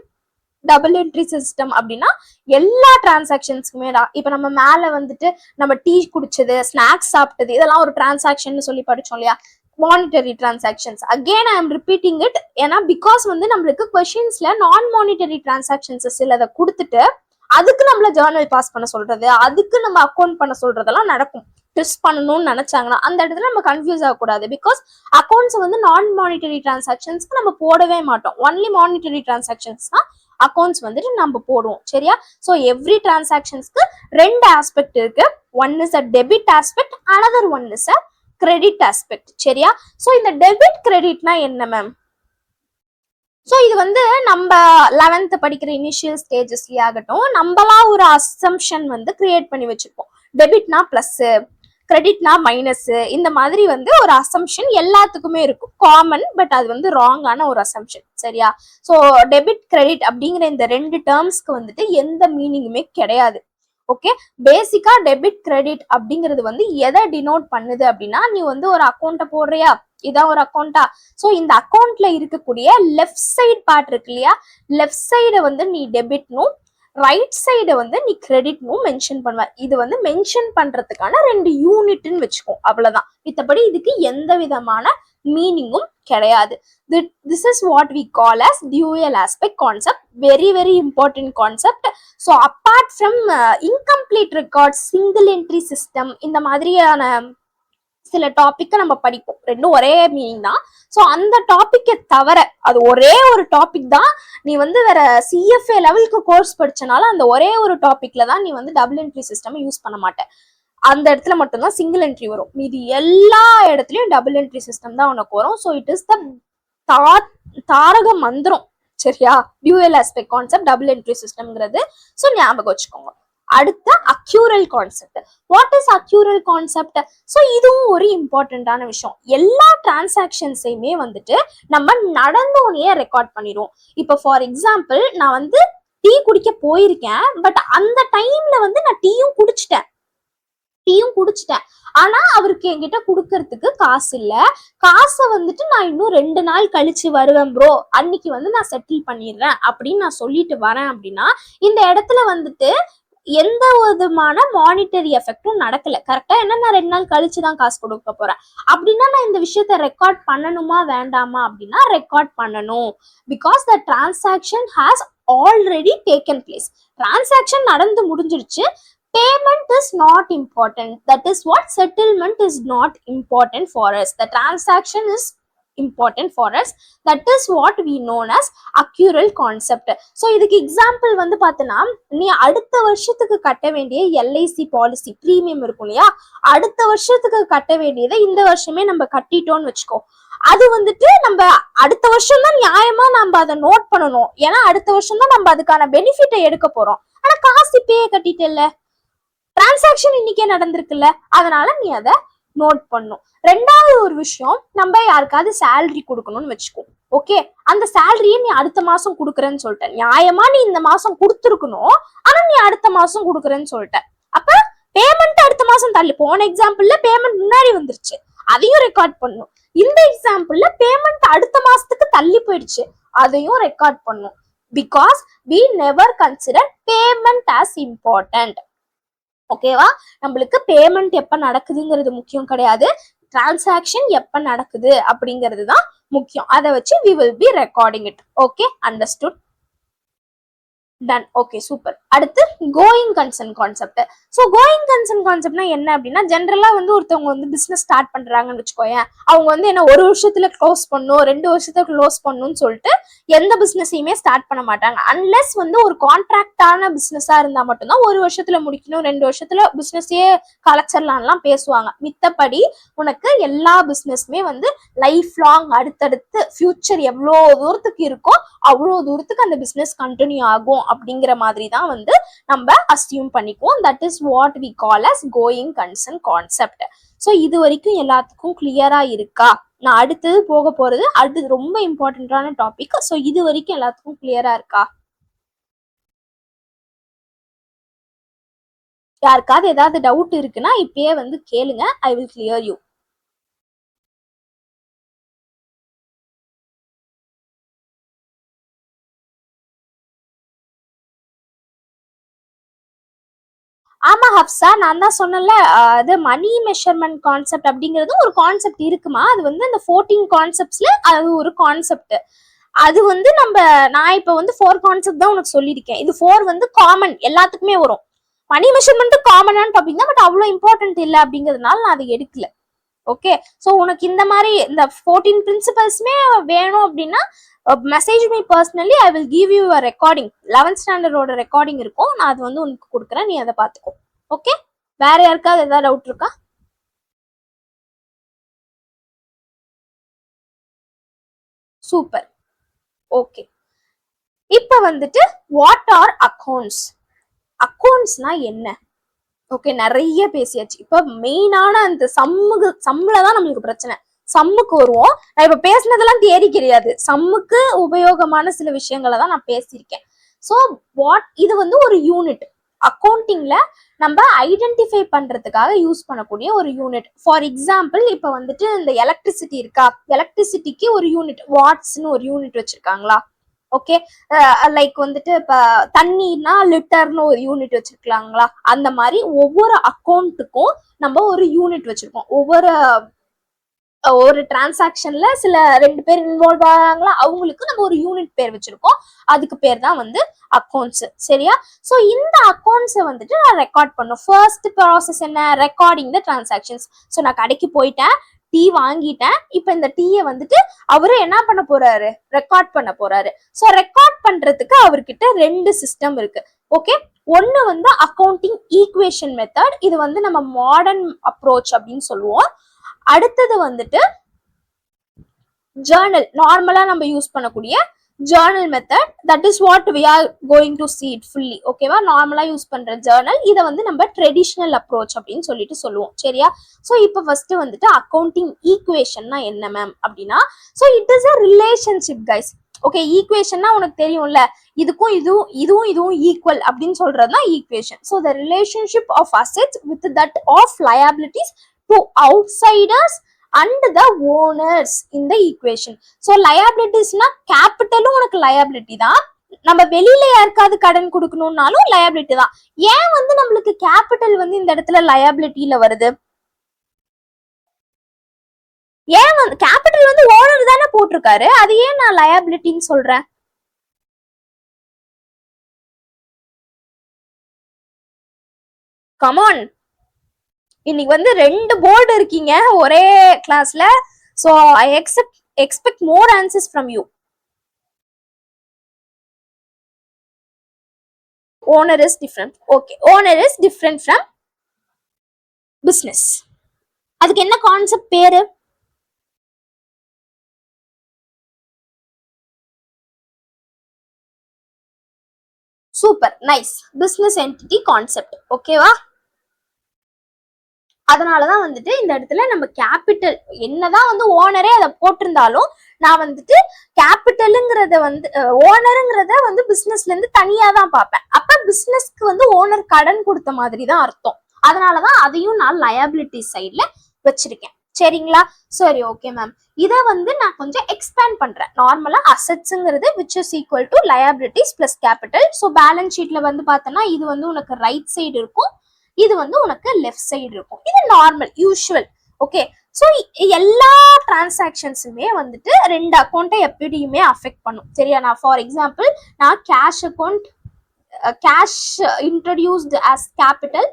டபுள் என்ட்ரி சிஸ்டம் அப்படின்னா எல்லா டிரான்சாக்ஷன்ஸ்க்குமே தான். இப்ப நம்ம மேல வந்துட்டு நம்ம டீ குடிச்சது, ஸ்நாக்ஸ் சாப்பிட்டது, இதெல்லாம் ஒரு டிரான்சாக்ஷன் சொல்லி படிச்சோம் இல்லையா, monetary transactions. Again I am repeating it, ஏன்னா பிகாஸ் வந்து நம்மளுக்கு கொஸ்டின்ஸ்ல நான் மானிட்டரி டிரான்சாக்ஷன்ஸ் சிலதை கொடுத்துட்டு அதுக்கு நம்மள ஜேர்னல் பாஸ் பண்ண சொல்றது, அதுக்கு நம்ம அக்கௌண்ட் பண்ண சொல்றதெல்லாம் நடக்கும். டெஸ்ட் பண்ணணும்னு நினைச்சாங்கன்னா அந்த இடத்துல நம்ம கன்ஃபியூஸ் ஆகக்கூடாது. பிகாஸ் அக்கௌண்ட்ஸ் வந்து நான் மானிட்டரி டிரான்சாக்ஷன்ஸ்க்கு நம்ம போடவே மாட்டோம். ஒன்லி மானிட்டரி டிரான்சாக்ஷன்ஸ் தான் அக்கௌண்ட்ஸ் வந்துட்டு நம்ம போடுவோம். சரியா? ஸோ எவ்ரி டிரான்சாக்ஷன்ஸ்க்கு 2 ஆஸ்பெக்ட் இருக்கு. One is a debit aspect, another one is a credit aspect. சரியா? ஸோ இந்த டெபிட் கிரெடிட்னா என்ன மேம்? ஸோ இது வந்து நம்ம 11th படிக்கிற இனிஷியல் ஸ்டேஜஸ்லயே ஆகட்டும், நம்மளா ஒரு அசம்ஷன் வந்து கிரியேட் பண்ணி வச்சிருப்போம். டெபிட்னா பிளஸ், கிரெடிட்னா மைனஸ், இந்த மாதிரி வந்து ஒரு அசம்ஷன் எல்லாத்துக்குமே இருக்கும், காமன். பட் அது வந்து ராங்கான ஒரு அசம்ஷன், சரியா? ஸோ டெபிட் கிரெடிட் அப்படிங்கிற இந்த ரெண்டு டேர்ம்ஸ்க்கு வந்துட்டு எந்த மீனிங்குமே கிடையாது. ஓகே, பேசிக்கா டெபிட் கிரெடிட் அப்படிங்கிறது வந்து எதை டினோட் பண்ணுது அப்படின்னா, நீ வந்து ஒரு அக்கௌண்ட்டை போடுறியா, இதான் ஒரு அக்கௌண்டா, ஸோ இந்த அக்கௌண்ட்ல இருக்கக்கூடிய லெஃப்ட் சைடு பார்ட் இருக்கு இல்லையா, லெஃப்ட் சைடை வந்து நீ டெபிட்னும் ரைட் சைடை வந்து நீ கிரெடிட்னும் மென்ஷன் பண்ணுவ. இது வந்து மென்ஷன் பண்றதுக்கான ரெண்டு யூனிட்னு வச்சுக்கோ, அவ்வளவுதான். மித்தபடி இதுக்கு எந்த விதமான மீனிங்கும் கிடையாது. This is what we call as dual aspect concept. Very very important concept. So apart from incomplete records, single entry system, இந்த மாதிரியான சில டாபிக்கை நம்ம படிப்போம், ரெண்டும் ஒரே மீனிங் தான். ஸோ அந்த டாப்பிக்கை தவிர, அது ஒரே ஒரு டாபிக் தான், நீ வந்து வேற சிஎஃப்ஏ லெவலுக்கு கோர்ஸ் படிச்சனால அந்த ஒரே ஒரு டாபிக்ல தான் நீ வந்து டபுள் என்ட்ரி சிஸ்டம் யூஸ் பண்ண மாட்டேன். அந்த இடத்துல மட்டும்தான் சிங்கிள் என்ட்ரி வரும், மீதி எல்லா இடத்துலயும் டபுள் என்ட்ரி சிஸ்டம் தான் உனக்கு வரும். ஸோ இட் இஸ் த தாரக மந்திரம், சரியா? Dual aspect concept double entry சிஸ்டம்ங்கிறது. ஸோ ஞாபகம் வச்சுக்கோங்க. அடுத்த accrual concept. What is accrual concept? So இதுவும் ஒரு இம்பார்ட்டன்டான விஷயம். எல்லா டிரான்சாக்ஷன்ஸையுமே வந்துட்டு நம்ம நடந்தோனையே ரெக்கார்ட் பண்ணிடுவோம். இப்போ ஃபார் எக்ஸாம்பிள், நான் வந்து டீ குடிக்க போயிருக்கேன், பட் அந்த டைம்ல வந்து நான் டீயும் குடிச்சிட்டேன், ஆனா அவருக்கு என்கிட்ட குடுக்கறதுக்கு காசு இல்ல, காசை வந்துட்டு நான் இன்னும் 2 நாள் கழிச்சு வருவேன் ப்ரோ, அன்னைக்கு வந்து நான் செட்டில் பண்ணிடுறேன் அப்படின்னு நான் சொல்லிட்டு வரேன் அப்படின்னா, இந்த இடத்துல வந்துட்டு எந்த விதமான மானிட்டரி எஃபெக்டும் நடக்கல, கரெக்டா? என்ன, நான் 2 நாள் கழிச்சு தான் காசு கொடுக்க போறேன் அப்படின்னா, நான் இந்த விஷயத்த ரெக்கார்ட் பண்ணணுமா வேண்டாமா அப்படின்னா ரெக்கார்ட் பண்ணணும். Because the transaction has already taken place. Transaction நடந்து முடிஞ்சிருச்சு, payment is not important. That is what settlement is not important for us. The transaction is important for us. That is what we known as accrual concept. So இதுக்கு எக்ஸாம்பிள் வந்து பார்த்தனா, நீ அடுத்த வருஷத்துக்கு கட்ட வேண்டிய எல்ஐசி பாலிசி பிரீமியம் இருக்கும் இல்லையா, அடுத்த வருஷத்துக்கு கட்ட வேண்டியதை இந்த வருஷமே நம்ம கட்டிட்டோம்னு வச்சுக்கோ, அது வந்துட்டு நம்ம அடுத்த வருஷம் தான் நியாயமா நம்ம அதை நோட் பண்ணணும். ஏன்னா அடுத்த வருஷம் தான் நம்ம அதுக்கான பெனிஃபிட்டை எடுக்க போறோம். ஆனா காசு இப்பயே கட்டிட்டேல்ல, டிரான்சாக்ஷன் இன்னைக்கே நடந்திருக்குல்ல, அதனால நீ அதை நோட் பண்ணும். ரெண்டாவது ஒரு விஷயம், நம்ம யாருக்காவது சேலரி கொடுக்கணும்னு வச்சுக்கோ, ஓகே, அந்த சேலரியை நீ அடுத்த மாசம் கொடுக்குறேன்னு சொல்லிட்ட, நியாயமா நீ இந்த மாசம் கொடுத்துருக்கணும், ஆனா நீ அடுத்த மாசம் கொடுக்குறேன்னு சொல்லிட்ட, அப்ப பேமெண்ட் அடுத்த மாசம் தள்ளி. போன எக்ஸாம்பிள்ல பேமெண்ட் முன்னாடி வந்துருச்சு, அதையும் ரெக்கார்ட் பண்ணும். இந்த எக்ஸாம்பிள்ல பேமெண்ட் அடுத்த மாசத்துக்கு தள்ளி போயிடுச்சு, அதையும் ரெக்கார்ட் பண்ணும். Because we never consider payment as important. ஓகேவா? நம்மளுக்கு பேமெண்ட் எப்ப நடக்குதுங்கிறது முக்கியம் கிடையாது, டிரான்சாக்ஷன் எப்ப நடக்குது அப்படிங்கிறது தான் முக்கியம். அதை வச்சு we will be recording it. Okay, understood? Done. Okay, super. அடுத்து going concern concept. So going concern கான்செப்ட்னா என்ன அப்படின்னா, ஜென்ரலா வந்து ஒருத்தவங்க வந்து பிசினஸ் ஸ்டார்ட் பண்றாங்கன்னு வச்சுக்கோயேன், அவங்க வந்து என்ன 1 வருஷத்துல க்ளோஸ் பண்ணும், 2 வருஷத்துல க்ளோஸ் பண்ணும்னு சொல்லிட்டு எந்த பிசினஸையுமே ஸ்டார்ட் பண்ண மாட்டாங்க. அன்லெஸ் வந்து ஒரு கான்ட்ராக்டான பிசினஸா இருந்தா மட்டும்தான் 1 வருஷத்துல முடிக்கணும், 2 வருஷத்துல பிசினஸையே கலச்சிடலாம்லாம் பேசுவாங்க. மித்தபடி உனக்கு எல்லா பிசினஸ்மே வந்து லைஃப் லாங், அடுத்தடுத்து ஃபியூச்சர் எவ்வளோ தூரத்துக்கு இருக்கோ அவ்வளோ தூரத்துக்கு அந்த பிசினஸ் கண்டினியூ ஆகும் அப்படிங்கிற மாதிரி தான் வந்து நம்ம அஸ்யூம் பண்ணிக்குவோம். That is what we call as going concern concept. So இது வரைக்கும் எல்லாத்துக்கும் கிளியரா இருக்கா? நான் அடுத்தது போக போறது அடுத்து ரொம்ப இம்பார்ட்டன்டான டாபிக். ஸோ இது வரைக்கும் எல்லாத்துக்கும் கிளியரா இருக்கா? யாருக்காவது ஏதாவது டவுட் இருக்குன்னா இப்பயே வந்து கேளுங்க, ஐ வில் கிளியர் யூ. ஆமா ஹப்சா, நான் தான் சொன்னேன்ல, அது மணி மெஷர்மெண்ட் கான்செப்ட் அப்படிங்கிறது ஒரு கான்செப்ட் இருக்குமா, அது வந்து அந்த 14 கான்செப்ட்ஸ்ல அது ஒரு கான்செப்ட். அது வந்து நான் இப்ப வந்து 4 கான்செப்ட் தான் உனக்கு சொல்லியிருக்கேன். இது 4 வந்து காமன், எல்லாத்துக்குமே வரும். மணி மெஷர்மெண்ட் காமனான டாபிக் தான், பட் அவ்வளோ இம்பார்ட்டன்ட் இல்லை அப்படிங்கிறதுனால நான் அதை எடுக்கல. ஓகே, ஸோ உனக்கு இந்த மாதிரி இந்த 14 பிரின்சிபல்ஸ்மே வேணும் அப்படின்னா message me personally, I will give you a recording. 11th ஸ்டாண்டர்டோட ரெக்கார்டிங் இருக்கும், நான் அது வந்து உனக்கு கொடுக்குறேன், நீ அதை பார்த்துக்கோ. ஓகே, வேற யாருக்காவது ஏதாவது டவுட் இருக்கா? சூப்பர். ஓகே, இப்ப வந்துட்டு வாட் ஆர் அக்கௌண்ட்ஸ்? அக்கௌண்ட்ஸ்னா என்ன? ஓகே, நிறைய பேசியாச்சு. இப்ப மெயினான அந்த சம்முல தான் நம்மளுக்கு பிரச்சனை. சம்முக்கு வருவோம். நான் இப்ப பேசினதெல்லாம் தியரி கிடையாது, சம்முக்கு உபயோகமான சில விஷயங்களை தான் நான் பேசியிருக்கேன். ஸோ இது வந்து ஒரு யூனிட் அக்கௌண்டிங்ல நம்ம ஐடென்டிஃபை பண்றதுக்காக யூஸ் பண்ணக்கூடிய ஒரு யூனிட். ஃபார் எக்ஸாம்பிள் இப்ப வந்துட்டு இந்த எலக்ட்ரிசிட்டி இருக்கா, எலக்ட்ரிசிட்டிக்கு ஒரு யூனிட் வாட்ஸ்னு ஒரு யூனிட் வச்சிருக்காங்களா? ஓகே, லைக் வந்துட்டு இப்ப தண்ணினா லிட்டர்னு ஒரு யூனிட் வச்சிருக்கலாங்களா? அந்த மாதிரி ஒவ்வொரு அக்கௌண்ட்டுக்கும் நம்ம ஒரு யூனிட் வச்சிருக்கோம். ஒரு டிரான்சாக்ஷன்ல சில 2 பேர் இன்வால்வ் ஆகிறாங்களா, அவங்களுக்கு நம்ம ஒரு யூனிட் பேர் வச்சிருக்கோம். அதுக்கு பேர் தான் வந்து அக்கௌண்ட்ஸ். சரியா? ஸோ இந்த அக்கௌண்ட்ஸை வந்துட்டு நான் ரெக்கார்ட் பண்ணும். ஃபர்ஸ்ட் ப்ராசஸ் என்ன? ரெக்கார்டிங் த டிரான்சாக்ஷன்ஸ். ஸோ நான் கடைக்கு போயிட்டேன், டீ வாங்கிட்டேன். இப்ப இந்த டீயை வந்துட்டு அவரு என்ன பண்ண போறாரு? ரெக்கார்ட் பண்ண போறாரு. ஸோ ரெக்கார்ட் பண்றதுக்கு அவர்கிட்ட 2 சிஸ்டம் இருக்கு. ஓகே, ஒன்னு வந்து அக்கௌண்டிங் ஈக்குவேஷன் மெத்தட், இது வந்து நம்ம மாடர்ன் அப்ரோச் அப்படின்னு சொல்லுவோம். அடுத்தது வந்துட்டு ஜேர்னல், நார்மலா நம்ம யூஸ் பண்ணக்கூடிய journal method. That is what we are going to see it fully. ஓகேவா? நார்மலா யூஸ் பண்ற ஜேர்னல், இதை வந்து நம்ம ட்ரெடிஷ்னல் அப்ரோச் அப்படின்னு சொல்லிட்டு சொல்லுவோம். சரியா? ஸோ இப்போ ஃபர்ஸ்ட் வந்துட்டு அக்கௌண்டிங் ஈக்குவேஷன்னா என்ன மேம் அப்படின்னா, so it is a relationship guys. Okay, ஈக்குவேஷன்னா உனக்கு தெரியும்ல, இதுக்கும் இதுவும் ஈக்குவல் அப்படின்னு சொல்றதுதான் equation. So the relationship of assets with that of liabilities to outsiders and the owners in the equation. So liabilitiesனா கேபிட்டலும் உனக்கு liability தான், நம்ம வெளியில யாருக்காவது கடன் கொடுக்கணும்னாலும் liability தான். ஏன் வந்து நம்மளுக்கு கேபிட்டல் வந்து இந்த இடத்துல liabilityல வருது? ஏன் வந்து கேபிட்டல் வந்து ஓனர் தானே போட்டிருக்காரு, அது ஏன் நான் liabilityன்னு சொல்றேன்? Come on, இன்னைக்கு வந்து 2 போர்டு இருக்கீங்க ஒரே கிளாஸ்ல. So I expect more answers from you. Owner is different. Okay, owner is different from business. அதுக்கு என்ன கான்செப்ட் பேரு? Super, nice. Business entity concept. ஓகேவா? அதனாலதான் வந்துட்டு இந்த இடத்துல நம்ம கேபிட்டல் என்னதான் வந்து ஓனரே அதை போட்டிருந்தாலும் நான் வந்துட்டு கேபிட்டலுங்கிறத வந்து ஓனருங்கிறத வந்து பிசினஸ்ல இருந்து தனியா தான் பார்ப்பேன். அப்ப பிசினஸ்க்கு வந்து ஓனர் கடன் கொடுத்த மாதிரி தான் அர்த்தம். அதனாலதான் அதையும் நான் லயபிலிட்டி சைட்ல வச்சிருக்கேன். சரிங்களா? சரி, ஓகே மேம். இதை வந்து நான் கொஞ்சம் எக்ஸ்பேண்ட் பண்றேன். நார்மலா அசெட்ஸ்ங்கிறது which is equal to liabilities plus capital. So balance ஷீட்ல வந்து பார்த்தோன்னா இது வந்து உனக்கு ரைட் சைடு இருக்கும், இது வந்து உனக்கு லெஃப்ட் சைடு இருக்கும். இது நார்மல் யூஷுவல். ஓகே, ஸோ எல்லா டிரான்சாக்ஷன்ஸுமே வந்துட்டு 2 அக்கௌண்ட்டை எப்படியுமே அஃபெக்ட் பண்ணும். சரியா? நான் ஃபார் எக்ஸாம்பிள் நான் cash account, cash introduced as capital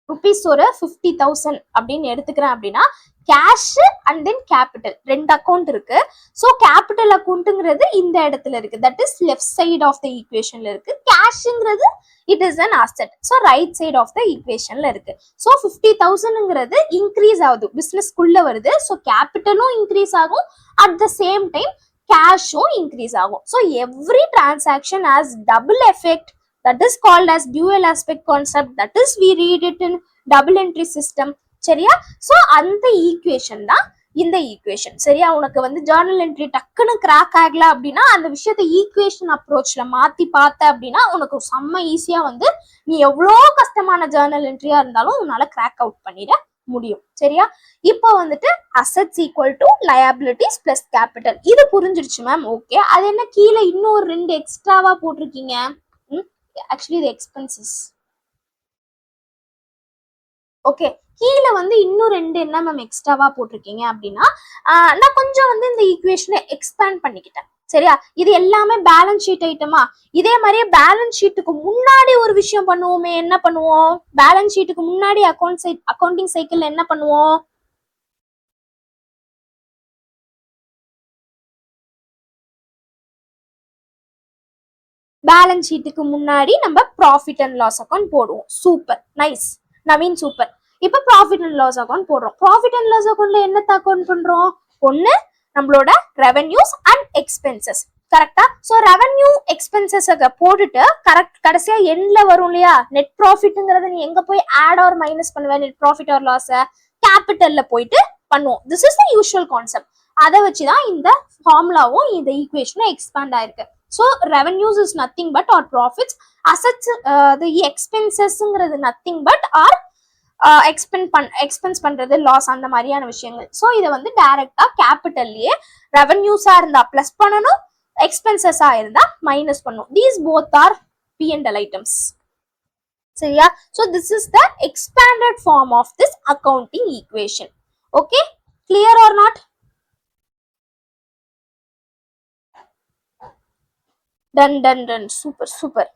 rupees ஒரு 50,000 அப்படின்னு எடுத்துக்கிறேன் அப்படின்னா cash and then capital 2 account இருக்கு. ஸோ கேபிட்டல் அக்கௌண்ட்டுங்கிறது இந்த இடத்துல இருக்கு, that is left side of the ஈக்குவேஷன்ல இருக்கு. கேஷ்ங்கிறது it is an asset, so right side of the ஈக்குவேஷன்ல இருக்கு. ஸோ 50,000ங்கிறது இன்க்ரீஸ் ஆகுது, பிசினஸ்க்குள்ள வருது. ஸோ கேபிட்டலும் இன்க்ரீஸ் ஆகும், அட் த சேம் டைம் கேஷும் இன்க்ரீஸ் ஆகும். So every transaction has double effect, that is called as dual aspect concept, that is we read it in double entry system. சரியா? சோ அந்த ஈக்குவேஷன் தான் இந்த ஈக்குவேஷன். சரியா? உனக்கு வந்து ஜர்னல் என்ட்ரி டக்குன்னு கிராக் ஆகல அப்படின்னா அந்த விஷயத்தை ஈக்குவேஷன் அப்ரோச்ல மாத்தி பார்த்த அப்படின்னா உனக்கு செம்ம ஈஸியா வந்து நீ எவ்வளோ கஷ்டமான ஜர்னல் என்ட்ரியா இருந்தாலும் உன்னால கிராக் அவுட் பண்ணிட முடியும். சரியா? இப்போ வந்துட்டு assets equal to liabilities plus capital, இது புரிஞ்சிருச்சு மேம். ஓகே, அது என்ன கீழே இன்னொரு 2 எக்ஸ்ட்ராவா போட்டிருக்கீங்க? ஆக்சுவலி இது எக்ஸ்பென்சஸ். ஓகே, கீழே வந்து இன்னும் 2 என்ன மேம் எக்ஸ்ட்ராவா போட்டிருக்கீங்க அப்படின்னா நான் கொஞ்சம் வந்து இந்த ஈக்குவேஷனை எக்ஸ்பேண்ட் பண்ணிக்கிட்டேன். சரியா? இது எல்லாமே பேலன்ஸ் ஷீட் ஐட்டமா. இதே மாதிரியே பேலன்ஸ் ஷீட்டுக்கு முன்னாடி ஒரு விஷயம் பண்ணுவோமே, என்ன பண்ணுவோம்? பேலன்ஸ் ஷீட்டுக்கு முன்னாடி அக்கௌண்டிங் சைக்கிள் என்ன பண்ணுவோம்? பேலன்ஸ் ஷீட்டுக்கு முன்னாடி நம்ம ப்ராஃபிட் அண்ட் லாஸ் அக்கௌண்ட் போடுவோம். Super, nice Naveen, super. இப்ப ப்ராஃபிட் அண்ட் லாஸ் அக்கௌண்ட் போடுறோம். ப்ராஃபிட் அண்ட் லாஸ் அக்கௌண்ட்ல என்னத்த அக்கௌண்ட் பண்றோம்? ஒன்னு நம்மளோட ரெவென்யூஸ் அண்ட் எக்ஸ்பென்சஸ். கரெக்டா? சோ ரெவன்யூ எக்ஸ்பென்சஸ் போட்டுட்டு கடைசியா எண்ட்ல வரும் இல்லையா நெட் ப்ராஃபிட்ங்கிறத நீ எங்க போய் ஆட் ஆர் மைனஸ் பண்ணுவ? நெட் ப்ராஃபிட் ஆர் லாஸ் கேபிட்டல்ல போயிட்டு பண்ணுவோம். This is the usual concept. அதை வச்சுதான் இந்த ஃபார்முலாவும் இந்த ஈக்குவேஷனும் எக்ஸ்பேண்ட் ஆயிருக்கு. So revenues is nothing but our profits, assets எக்ஸ்பென்சஸ்ங்கிறது நத்திங் பட் ஆர் எக்ஸ்பென்ஸ் பண்றது லாஸ், அந்த மாதிரியான விஷயங்கள். ஸோ இதை வந்து டைரக்டா கேபிட்டல்லயே ரெவன்யூஸா இருந்தா பிளஸ் பண்ணணும், எக்ஸ்பென்சஸா இருந்தா மைனஸ் பண்ணும். These both are P&L items. சரியா? So this is the expanded form of this accounting equation. Okay, clear or not? Done done done, super super.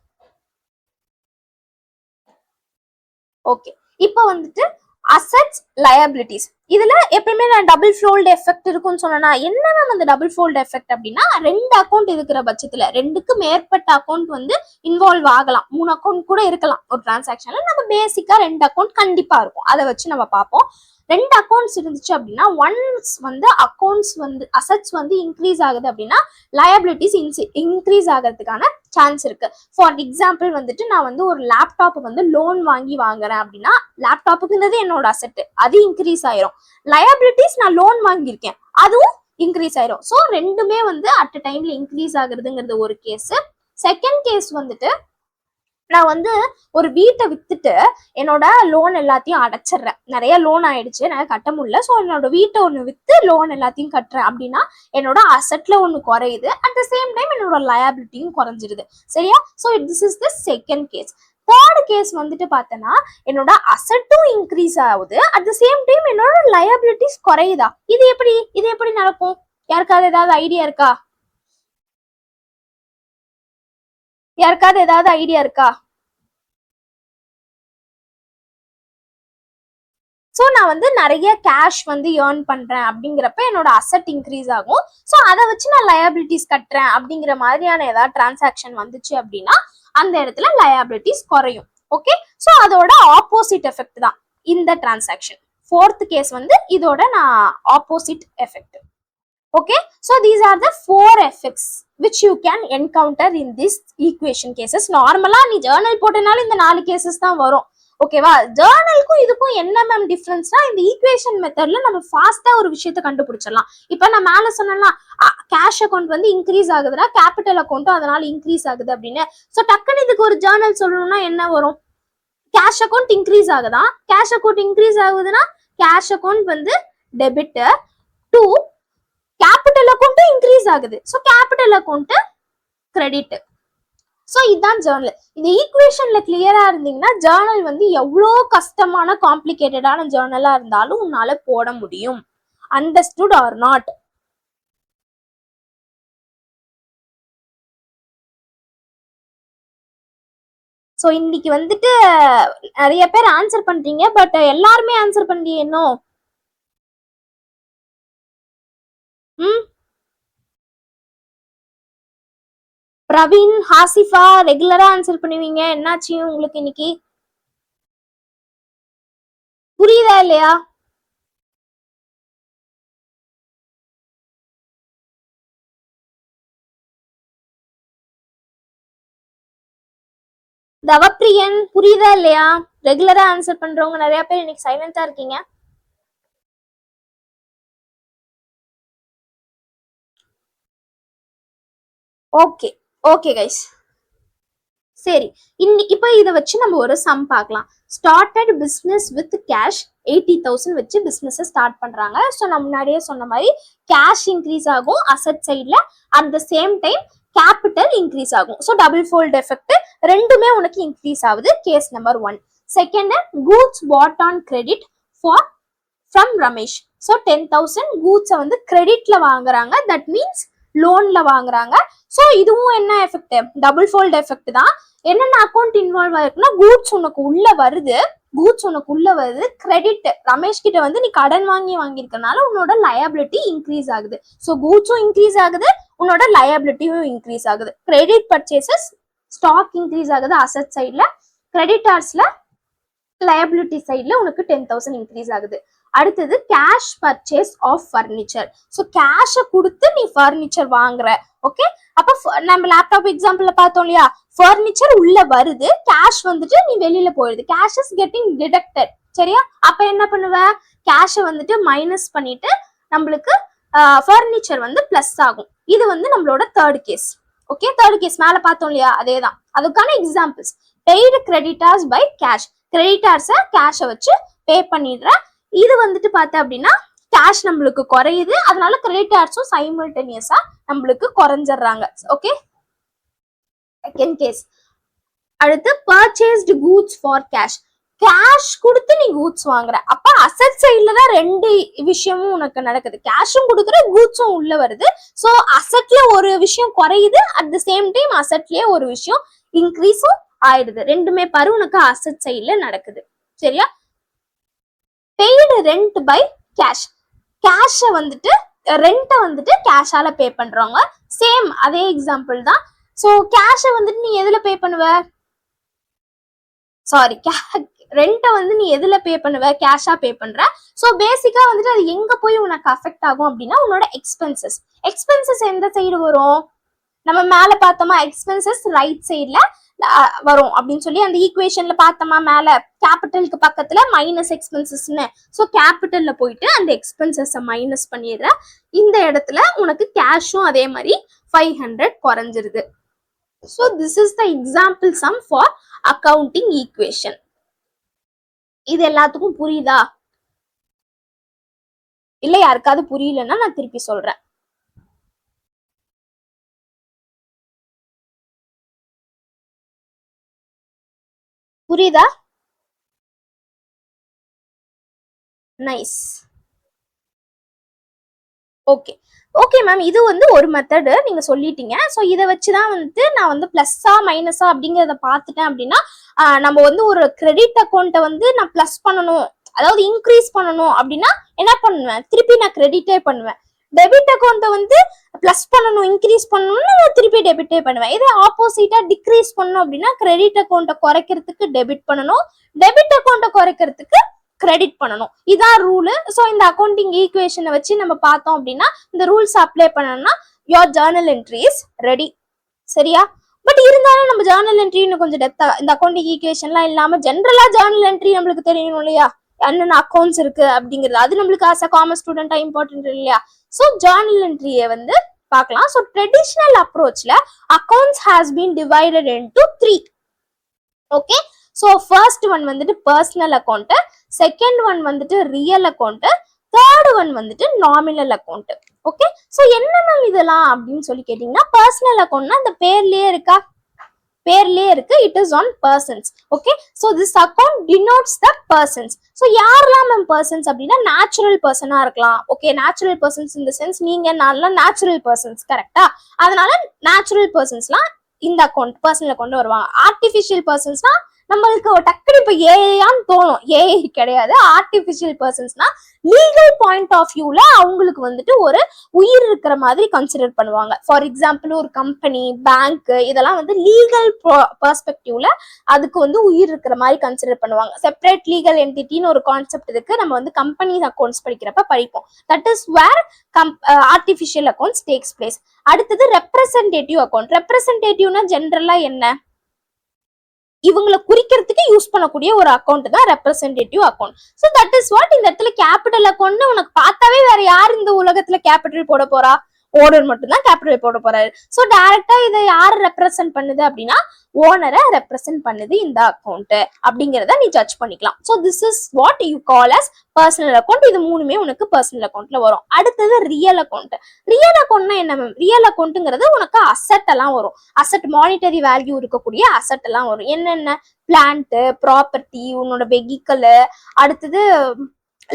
Okay, இப்போ வந்துட்டு அசெட்ஸ் லயபிலிட்டிஸ். இதுல எப்பயுமே நான் டபுள் ஃபோல்ட் எஃபெக்ட் இருக்கும்னு சொன்னா என்ன மேம் அந்த டபுள் ஃபோல்ட் எஃபெக்ட் அப்படின்னா, 2 அக்கௌண்ட் இருக்கிற பட்சத்துல 2க்கு மேற்பட்ட அக்கௌண்ட் வந்து இன்வால்வ் ஆகலாம். 3 அக்கௌண்ட் கூட இருக்கலாம் ஒரு டிரான்சாக்ஷன்ல. நம்ம பேசிக்கா 2 அக்கௌண்ட் கண்டிப்பா இருக்கும், அதை வச்சு நம்ம பார்ப்போம். 2 அக்கௌண்ட்ஸ் இருந்துச்சு அப்படின்னா ஒன்ஸ் வந்து அக்கௌண்ட்ஸ் வந்து அசெட்ஸ் வந்து இன்க்ரீஸ் ஆகுது அப்படின்னா லயபிலிட்டிஸ் இன்க்ரீஸ் ஆகிறதுக்கான சான்ஸ் இருக்கு. ஃபார் எக்ஸாம்பிள் வந்துட்டு நான் வந்து ஒரு லேப்டாப் வந்து லோன் வாங்குறேன் அப்படின்னா லேப்டாப்புக்குங்கிறது என்னோட அசெட், அது இன்க்ரீஸ் ஆயிரும். லயபிலிட்டிஸ் நான் லோன் வாங்கியிருக்கேன், அதுவும் இன்க்ரீஸ் ஆயிரும். ஸோ ரெண்டுமே வந்து அட் அ டைம்ல இன்க்ரீஸ் ஆகுறதுங்கிறது ஒரு கேஸ். செகண்ட் கேஸ் வந்துட்டு நான் வந்து ஒரு வீட்டை வித்துட்டு என்னோட லோன் எல்லாத்தையும் அடைச்சிடுறேன். நிறைய லோன் ஆயிடுச்சு, நான் கட்ட முடியல. ஸோ என்னோட வீட்டை ஒன்று வித்து லோன் எல்லாத்தையும் கட்டுறேன் அப்படின்னா என்னோட அசெட்ல ஒன்று குறையுது, அட் த சேம் டைம் என்னோட லயபிலிட்டியும் குறைஞ்சிருது. சரியா? So this is the second case. Third case வந்துட்டு பார்த்தேன்னா என்னோட அசெட்டும் இன்க்ரீஸ் ஆகுது, அட் த சேம் டைம் என்னோட லயபிலிட்டிஸ் குறையுதா? இது எப்படி நடக்கும்? யாருக்காவது ஏதாவது ஐடியா இருக்கா? யாருக்காவது ஏதாவது ஐடியா இருக்கா? ஸோ நான் வந்து நிறைய கேஷ் வந்து ஏர்ன் பண்றேன் அப்படிங்கிறப்ப என்னோட அசெட் இன்க்ரீஸ் ஆகும். ஸோ அதை வச்சு நான் லயபிலிட்டிஸ் கட்டுறேன் அப்படிங்கிற மாதிரியான ஏதாவது டிரான்சாக்ஷன் வந்துச்சு அப்படின்னா அந்த இடத்துல லயபிலிட்டிஸ் குறையும். ஓகே, ஸோ அதோட ஆப்போசிட் எஃபெக்ட் தான் இந்த டிரான்சாக்ஷன். ஃபோர்த் கேஸ் வந்து இதோட நான் opposite effect. Okay, so these are the 4 effects which you can encounter in this equation cases. நார்மலா நீ ஜர்னல் போட்டனால இந்த 4 கேசஸ் தான் வரும். ஓகேவா? ஜர்னலுக்கும் இதுக்கும் என்ன மேம் டிஃபரன்ஸ்னா இந்த ஈக்குவேஷன் மெத்தட்ல நம்ம ஃபாஸ்டா ஒரு விஷயத்தை கண்டுபிடிச்சிடலாம். இப்ப நான் மேல சொன்னா கேஷ் அக்கௌண்ட் வந்து இன்க்ரீஸ் ஆகுதுன்னா கேபிட்டல் அக்கௌண்ட்டும் அதனால இன்க்ரீஸ் ஆகுது அப்படின்னு. ஸோ டக்குன்னு இதுக்கு ஒரு ஜர்னல் சொல்லணும்னா என்ன வரும்? கேஷ் அக்கௌண்ட் இன்க்ரீஸ் ஆகுதா, கேஷ் அக்கௌண்ட் இன்க்ரீஸ் ஆகுதுன்னா கேஷ் அக்கௌண்ட் வந்து டெபிட் டு கேபிட்டல் அக்கௌண்ட்டும் இன்க்ரீஸ் ஆகுது, so capital account credit. So இதுதான் ஜேர்னல். இந்த ஈக்குவேஷன்ல கிளியரா இருந்தீங்கன்னா ஜேர்னல் வந்து எவ்வளோ கஷ்டமான காம்ப்ளிகேட்டடான ஜேர்னலா இருந்தாலும் உன்னால போட முடியும். Understood R not? ஸோ இன்னைக்கு வந்துட்டு நிறைய பேர் ஆன்சர் பண்றீங்க, பட் எல்லாருமே ஆன்சர் பண்றீங்க இன்னும். பிரவீன், ஹாசிஃபா ரெகுலரா ஆன்சர் பண்ணுவீங்க, என்னாச்சு உங்களுக்கு இன்னைக்கு? புரியுதா இல்லையா? தவப்பிரியன் புரியுதா இல்லையா? ரெகுலரா ஆன்சர் பண்றவங்க நிறைய பேர் இன்னைக்கு சைலண்டா இருக்கீங்க. ஓகே ஓகே கைஸ், சரி. இப்போ இதை வச்சு நம்ம ஒரு சம் பார்க்கலாம். ஸ்டார்டட் பிஸ்னஸ் வித் கேஷ் 80,000 வச்சு பிஸ்னஸ் ஸ்டார்ட் பண்றாங்க. ஸோ நான் முன்னாடியே சொன்ன மாதிரி கேஷ் இன்க்ரீஸ் ஆகும் அசெட் சைட்ல, at the same time capital increase ஆகும். ஸோ டபுள் ஃபோல்ட் எஃபெக்ட் ரெண்டுமே உனக்கு இன்க்ரீஸ் ஆகுது. Case number 1. Second, goods bought on credit from Ramesh. So 10,000 கூட்ஸை வந்து கிரெடிட்ல வாங்குறாங்க, தட் மீன்ஸ் லோன்ல வாங்குறாங்க. ஸோ இதுவும் என்ன எஃபெக்ட்? டபுள் ஃபோல்ட் எஃபெக்ட் தான். என்னென்ன அக்கௌண்ட் இன்வால்வ் ஆயிருக்குன்னா கூட்ஸ் உனக்கு உள்ள வருது, கிரெடிட் ரமேஷ் கிட்ட வந்து நீ கடன் வாங்கியிருக்கனால உன்னோட லயபிலிட்டி இன்க்ரீஸ் ஆகுது. ஸோ கூட்ஸும் இன்க்ரீஸ் ஆகுது, உன்னோட லயபிலிட்டியும் இன்க்ரீஸ் ஆகுது. கிரெடிட் பர்ச்சேசஸ் ஸ்டாக் இன்க்ரீஸ் ஆகுது அசெட் சைட்ல, கிரெடிட்டார்ஸ்ல லயபிலிட்டி சைட்ல உனக்கு 10,000 இன்க்ரீஸ் ஆகுது. அடுத்தது cash purchase of furniture. So கேஷை கொடுத்து நீ ஃபர்னிச்சர் வாங்குற. ஓகே, அப்ப நம்ம லேப்டாப் எக்ஸாம்பிள்ல பார்த்தோம் இல்லையா, ஃபர்னிச்சர் உள்ள வருது, கேஷ் வந்துட்டு நீ வெளியில போயிடுது, கேஷ் இஸ் கெட்டிங் டிடக்டட். சரியா, அப்ப என்ன பண்ணுவ, கேஷை வந்துட்டு மைனஸ் பண்ணிட்டு நம்மளுக்கு ஃபர்னிச்சர் வந்து பிளஸ் ஆகும். இது வந்து நம்மளோட third case. Okay, third case மேல பார்த்தோம் இல்லையா, அதேதான். அதுக்கான examples paid creditors by cash, கிரெடிட்டார்ஸை கேஷை வச்சு பே பண்ணிடுற. இது வந்துட்டு பார்த்த அப்படின்னா கேஷ் நம்மளுக்கு குறையுது, அதனால கிரெடிட்டார்ஸும் சைமல்டேனியஸா நம்மளுக்கு குறைஞ்சிடுறாங்க. Okay, second case. அடுத்து purchased goods for cash, cash கொடுத்து நீ கூட்ஸ் வாங்குற. அப்ப அசட் சைட்ல தான் ரெண்டு விஷயமும் உனக்கு நடக்குது, கேஷும் கொடுக்குற கூட்ஸும் உள்ள வருது. ஸோ அசட்ல ஒரு விஷயம் குறையுது, அட் த சேம் டைம் அசட்லயே ஒரு விஷயம் இன்க்ரீஸும் ஆயிடுது. ரெண்டுமே பாரு உனக்கு அசட் சைட்ல நடக்குது. சரியா, பெய்டு ரெண்ட் பை கேஷ், கேஷை வந்துட்டு ரெண்ட்டை வந்துட்டு கேஷால பே பண்றவங்க. சேம் அதே எக்ஸாம்பிள் தான். ஸோ கேஷை வந்துட்டு நீ எதுல பே பண்ணுவ, சாரி ரெண்ட்டை வந்து நீ எதுல பே பண்ணுவ, கேஷா பே பண்ற. ஸோ பேசிக்கா வந்துட்டு அது எங்க போய் உனக்கு அஃபெக்ட் ஆகும் அப்படின்னா உன்னோட எக்ஸ்பென்சஸ். எக்ஸ்பென்சஸ் எந்த சைடு வரும், நம்ம மேல பார்த்தோமா எக்ஸ்பென்சஸ் ரைட் சைட்ல வரும் அப்படின்னு சொல்லி அந்த ஈக்குவேஷன்ல பார்த்தோமா, மேல கேபிட்டலுக்கு பக்கத்துல மைனஸ் எக்ஸ்பென்சஸ்ன்னு. ஸோ கேபிட்டல்ல போயிட்டு அந்த எக்ஸ்பென்சஸை மைனஸ் பண்ணிடுற. இந்த இடத்துல உனக்கு கேஷும் அதே மாதிரி 500 குறைஞ்சிருது. So this is the example sum for accounting equation. இது எல்லாத்துக்கும் புரியுதா, இல்ல யாருக்காவது புரியலன்னா நான் திருப்பி சொல்றேன். புரியுதா? நைஸ். ஓகே ஓகே மேம், இது வந்து ஒரு மெத்தடு நீங்க சொல்லிட்டீங்க. ஸோ இதை வச்சுதான் வந்துட்டு நான் வந்து பிளஸ்ஸா மைனஸா அப்படிங்கிறத பார்த்துட்டேன் அப்படின்னா நம்ம வந்து ஒரு கிரெடிட் அக்கௌண்ட்டை வந்து நான் பிளஸ் பண்ணணும், அதாவது இன்க்ரீஸ் பண்ணணும் அப்படின்னா என்ன பண்ணுவேன், திருப்பி நான் கிரெடிட்டே பண்ணுவேன். டெபிட் அக்கௌண்ட்டை வந்து பிளஸ் பண்ணணும் இன்க்ரீஸ் பண்ணணும்னு நான் திருப்பி டெபிட்டே பண்ணுவேன். இதே ஆப்போசிட்டா டிக்ரீஸ் பண்ணணும் அப்படின்னா கிரெடிட் அக்கௌண்ட்டை குறைக்கிறதுக்கு டெபிட் பண்ணணும், டெபிட் அக்கௌண்ட்டை குறைக்கிறதுக்கு கிரெடிட் பண்ணணும். இதான் ரூலு. ஸோ இந்த அக்கௌண்டிங் ஈக்குவேஷனை வச்சு நம்ம பார்த்தோம் அப்படின்னா இந்த ரூல்ஸ் அப்ளை பண்ணோம்னா your Journal entry is ready. சரியா, பட் இருந்தாலும் நம்ம ஜேர்னல் என்ட்ரி இன்னும் கொஞ்சம் டெப்தா இந்த அக்கௌண்டிங் ஈக்குவேஷன்லாம் இல்லாம ஜென்ரலா ஜேர்னல் என்ட்ரி நம்மளுக்கு தெரியணும் இல்லையா, என்னென்ன அக்கௌண்ட்ஸ் இருக்கு அப்படிங்கிறது. அது நம்மளுக்கு ஆஸ் அ காமர்ஸ் ஸ்டூடெண்டா இம்பார்ட்டன்ட் இல்லையா. ஸோ ஜேர்னல் என்ட்ரியை வந்து பார்க்கலாம். ஸோ ட்ரெடிஷ்னல் அப்ரோச்ல accounts has been divided into 3. Okay, so first one வந்துட்டு பர்சனல் அக்கௌண்ட், செகண்ட் ஒன் வந்துட்டு ரியல் அக்கௌண்ட், தேர்ட் ஒன் வந்துட்டு நாமினல் அக்கௌண்ட். ஓகே, ஸோ என்ன மேம் இதெல்லாம் அப்படின்னு சொல்லி கேட்டீங்கன்னா, பர்சனல் அக்கௌண்ட்னா இந்த பேர்லயே இருக்கா, பேர்லயே இருக்கு, it is on persons. Okay, so this account denotes the persons. So யாரெல்லாம் மேம் பர்சன்ஸ் அப்படின்னா நேச்சுரல் பர்சனா இருக்கலாம். ஓகே, நேச்சுரல் பர்சன்ஸ் இந்த சென்ஸ் நீங்க நான்லாம் நேச்சுரல் பர்சன்ஸ் கரெக்டா, அதனால நேச்சுரல் பர்சன்ஸ்லாம் இந்த அக்கௌண்ட் பர்சனல் அக்கௌண்ட் வருவாங்க. ஆர்டிஃபிஷியல் பர்சன்ஸ்னா நம்மளுக்கு டக்குனு இப்ப ஏஐயான்னு தோணும், ஏஐ கிடையாது. ஆர்டிஃபிஷியல் பர்சன்ஸ்னா லீகல் பாயிண்ட் ஆஃப் வியூல அவங்களுக்கு வந்துட்டு ஒரு உயிர் இருக்கிற மாதிரி கன்சிடர் பண்ணுவாங்க. ஃபார் எக்ஸாம்பிள் ஒரு கம்பெனி, பேங்க், இதெல்லாம் வந்து லீகல் பெர்ஸ்பெக்டிவ்ல அதுக்கு வந்து உயிர் இருக்கிற மாதிரி கன்சிடர் பண்ணுவாங்க. செப்பரேட் லீகல் என்டிட்டின்னு ஒரு கான்செப்ட் இருக்கு, நம்ம வந்து கம்பெனி அக்கௌண்ட்ஸ் படிக்கிறப்ப படிப்போம். That is where artificial accounts takes place. அடுத்தது ரெப்ரசன்டேட்டிவ் அக்கௌண்ட். ரெப்ரசன்டேட்டிவ்னா ஜென்ரலா என்ன, இவங்களை குறிக்கிறதுக்கு யூஸ் பண்ணக்கூடிய ஒரு அக்கௌண்ட் தான் representative account. So that is what. இந்த இடத்துல கேபிட்டல் அக்கௌண்ட்னு உனக்கு பார்த்தாவே வேற யார் இந்த உலகத்துல கேபிட்டல் போட போறா, ஓனர் மட்டும்தான் கேபிட்டல் போட போறாரு. ஸோ டைரக்டா இதை யார் ரெப்ரசென்ட் பண்ணுது அப்படின்னா ஓனரை ரெப்ரசென்ட் பண்ணுது இந்த அக்கௌண்ட் அப்படிங்கிறத நீ ஜட்ஜ் பண்ணிக்கலாம். So this is what you call as personal account. இது மூணுமே உனக்கு பர்சனல் அக்கௌண்ட்ல வரும். அடுத்தது ரியல் அக்கௌண்ட். ரியல் அக்கௌண்ட்னா என்ன மேம், ரியல் அக்கௌண்ட்ங்கிறது உனக்கு அசட் எல்லாம் வரும், அசட் மானிட்டரி வேல்யூ இருக்கக்கூடிய அசட் எல்லாம் வரும். என்னென்ன, பிளான்ட், ப்ராப்பர்ட்டி, உன்னோட வெஹிக்கிள், அடுத்தது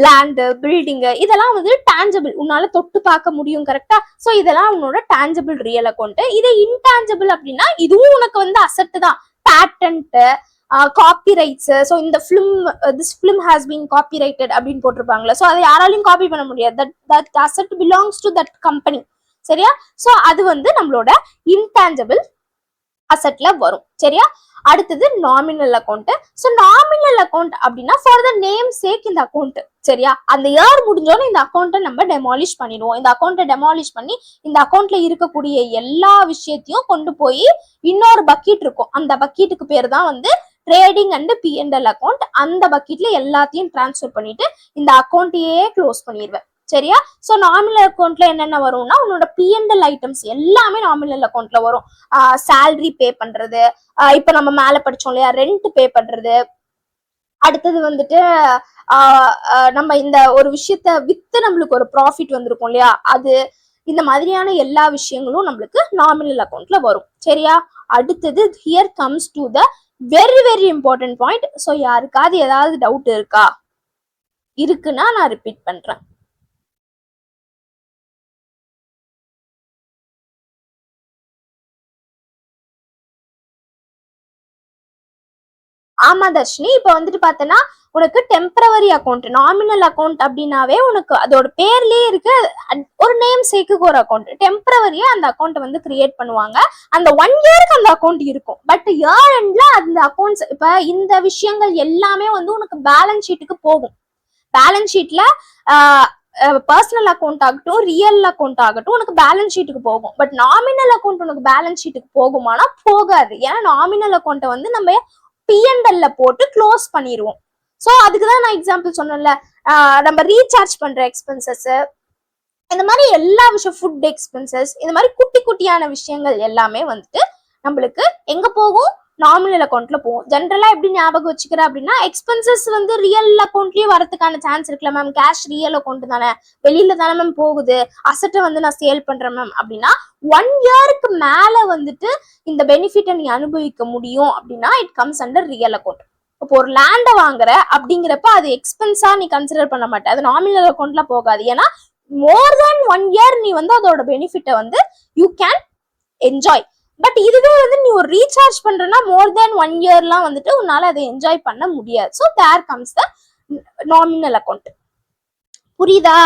லேண்டு, பில்டிங்கு, இதெல்லாம் வந்து டான்ஜிபிள், உன்னால தொட்டு பார்க்க முடியும் கரெக்டா. ஸோ இதெல்லாம் உன்னோட டான்ஜிபிள் ரியல் அக்கௌண்ட். இதே இன்டான்ஜிபிள் அப்படின்னா இதுவும் உனக்கு வந்து அசட் தான், பேட்டன்ட், காப்பிரைட்ஸ். ஸோ இந்த this film has been copyrighted அப்படின்னு போட்டிருப்பாங்களே, ஸோ அதை யாராலையும் காப்பி பண்ண முடியாது. That asset belongs to that company. சரியா, ஸோ அது வந்து நம்மளோட இன்டான்ஜிபிள் அசெட்ல வரும். சரியா? அடுத்தது nominal account. So nominal account அப்படின்னா ஃபார் த நேம் சேக் இந்த அக்கௌண்ட். சரியா? அந்த இயர் முடிஞ்சோன்னு இந்த அக்கௌண்ட்டை நம்ம டெமாலிஷ் பண்ணிடுவோம். இந்த அக்கௌண்ட்டை டெமாலிஷ் பண்ணி இந்த அக்கௌண்ட்ல இருக்கக்கூடிய எல்லா விஷயத்தையும் கொண்டு போய் இன்னொரு பக்கெட் இருக்கும். அந்த பக்கெட்டுக்கு பேர் தான் வந்து ட்ரேடிங் அண்ட் P&L அக்கௌண்ட். அந்த பக்கெட்ல எல்லாத்தையும் டிரான்ஸ்ஃபர் பண்ணிட்டு இந்த அக்கௌண்ட்டையே க்ளோஸ் பண்ணிடுவேன். சரியா? ஸோ நாமினல் அக்கௌண்ட்ல என்னென்ன வரும்னா உன்னோட P&L ஐட்டம்ஸ் எல்லாமே நாமினல் அக்கௌண்ட்ல வரும். சேலரி பே பண்றது, இப்ப நம்ம மேல படிச்சோம் இல்லையா, ரெண்ட் பே பண்றது, அடுத்தது வந்துட்டு நம்ம இந்த ஒரு விஷயத்த வித்து நம்மளுக்கு ஒரு ப்ராஃபிட் வந்திருக்கும் இல்லையா, அது இந்த மாதிரியான எல்லா விஷயங்களும் நம்மளுக்கு நாமினல் அக்கௌண்ட்ல வரும். சரியா? அடுத்தது here comes to the very very important point. So யாருக்காவது ஏதாவது டவுட் இருக்கா? இருக்குன்னா நான் ரிப்பீட் பண்றேன். ஆமா தர்ஷினி, இப்ப வந்துட்டு பார்த்தனா உனக்கு டெம்பரவரி அக்கௌண்ட், நாமினல் அக்கௌண்ட் அப்படின்னாவே உனக்கு அதோட பேர்லயே இருக்கு ஒரு நேம் சேக்குக்கு ஒரு அக்கௌண்ட். டெம்பரவரியா அந்த அக்கௌண்ட் வந்து கிரியேட் பண்ணுவாங்க. அந்த 1 இயருக்கு அந்த அக்கௌண்ட் இருக்கும். பட் இயர் எண்ட்ல அந்த அக்கௌண்ட்ஸ், இப்ப இந்த விஷயங்கள் எல்லாமே வந்து உனக்கு பேலன்ஸ் ஷீட்டுக்கு போகும். பேலன்ஸ் ஷீட்ல பர்சனல் அக்கௌண்ட் ஆகட்டும், ரியல் அக்கௌண்ட் ஆகட்டும் உனக்கு பேலன்ஸ் ஷீட்டுக்கு போகும். பட் நாமினல் அக்கௌண்ட் உனக்கு பேலன்ஸ் ஷீட்டுக்கு போகுமானா போகாது. ஏன்னா நாமினல் அக்கௌண்ட்டை வந்து நம்ம P&L போட்டு க்ளோஸ் பண்ணிடுவோம். ஸோ அதுக்குதான் நான் எக்ஸாம்பிள் சொன்னேன்ல, நம்ம ரீசார்ஜ் பண்ற எக்ஸ்பென்சஸ், இந்த மாதிரி எல்லா விஷயம், ஃபுட் எக்ஸ்பென்சஸ், இந்த மாதிரி குட்டி குட்டியான விஷயங்கள் எல்லாமே வந்துட்டு நம்மளுக்கு எங்க போகும்? நாமினல் அக்கௌண்ட்ல போகும். ஜென்ரலா எப்படி ஞாபகம் வச்சுக்கிற அப்படின்னா, எக்ஸ்பென்சஸ் வந்து ரியல் அக்கௌண்ட்லயே வரதுக்கான சான்ஸ் இருக்குல்ல மேம், கேஷ் ரியல் அக்கௌண்ட் தானே, வெளியில தானே மேம் போகுது, அசட்டை வந்து நான் சேல் பண்றேன் மேம் அப்படின்னா 1 இயருக்கு மேல வந்துட்டு இந்த பெனிஃபிட்டை நீ அனுபவிக்க முடியும் அப்படின்னா it comes under real account. இப்போ ஒரு லேண்டை வாங்குற அப்படிங்கிறப்ப அது எக்ஸ்பென்ஸா நீ கன்சிடர் பண்ண மாட்டே, அது நாமினல் அக்கௌண்ட்ல போகாது. ஏன்னா மோர் தேன் 1 இயர் நீ வந்து அதோட பெனிஃபிட்டை வந்து யூ கேன் என்ஜாய். பட் இதுவே வந்து நீ ஒரு ரீசார்ஜ் பண்றனா மோர் தேன் 1 இயர்லாம் வந்துட்டு உன்னால அதை என்ஜாய் பண்ண முடியாது. So there comes the nominal account. புரியுதா?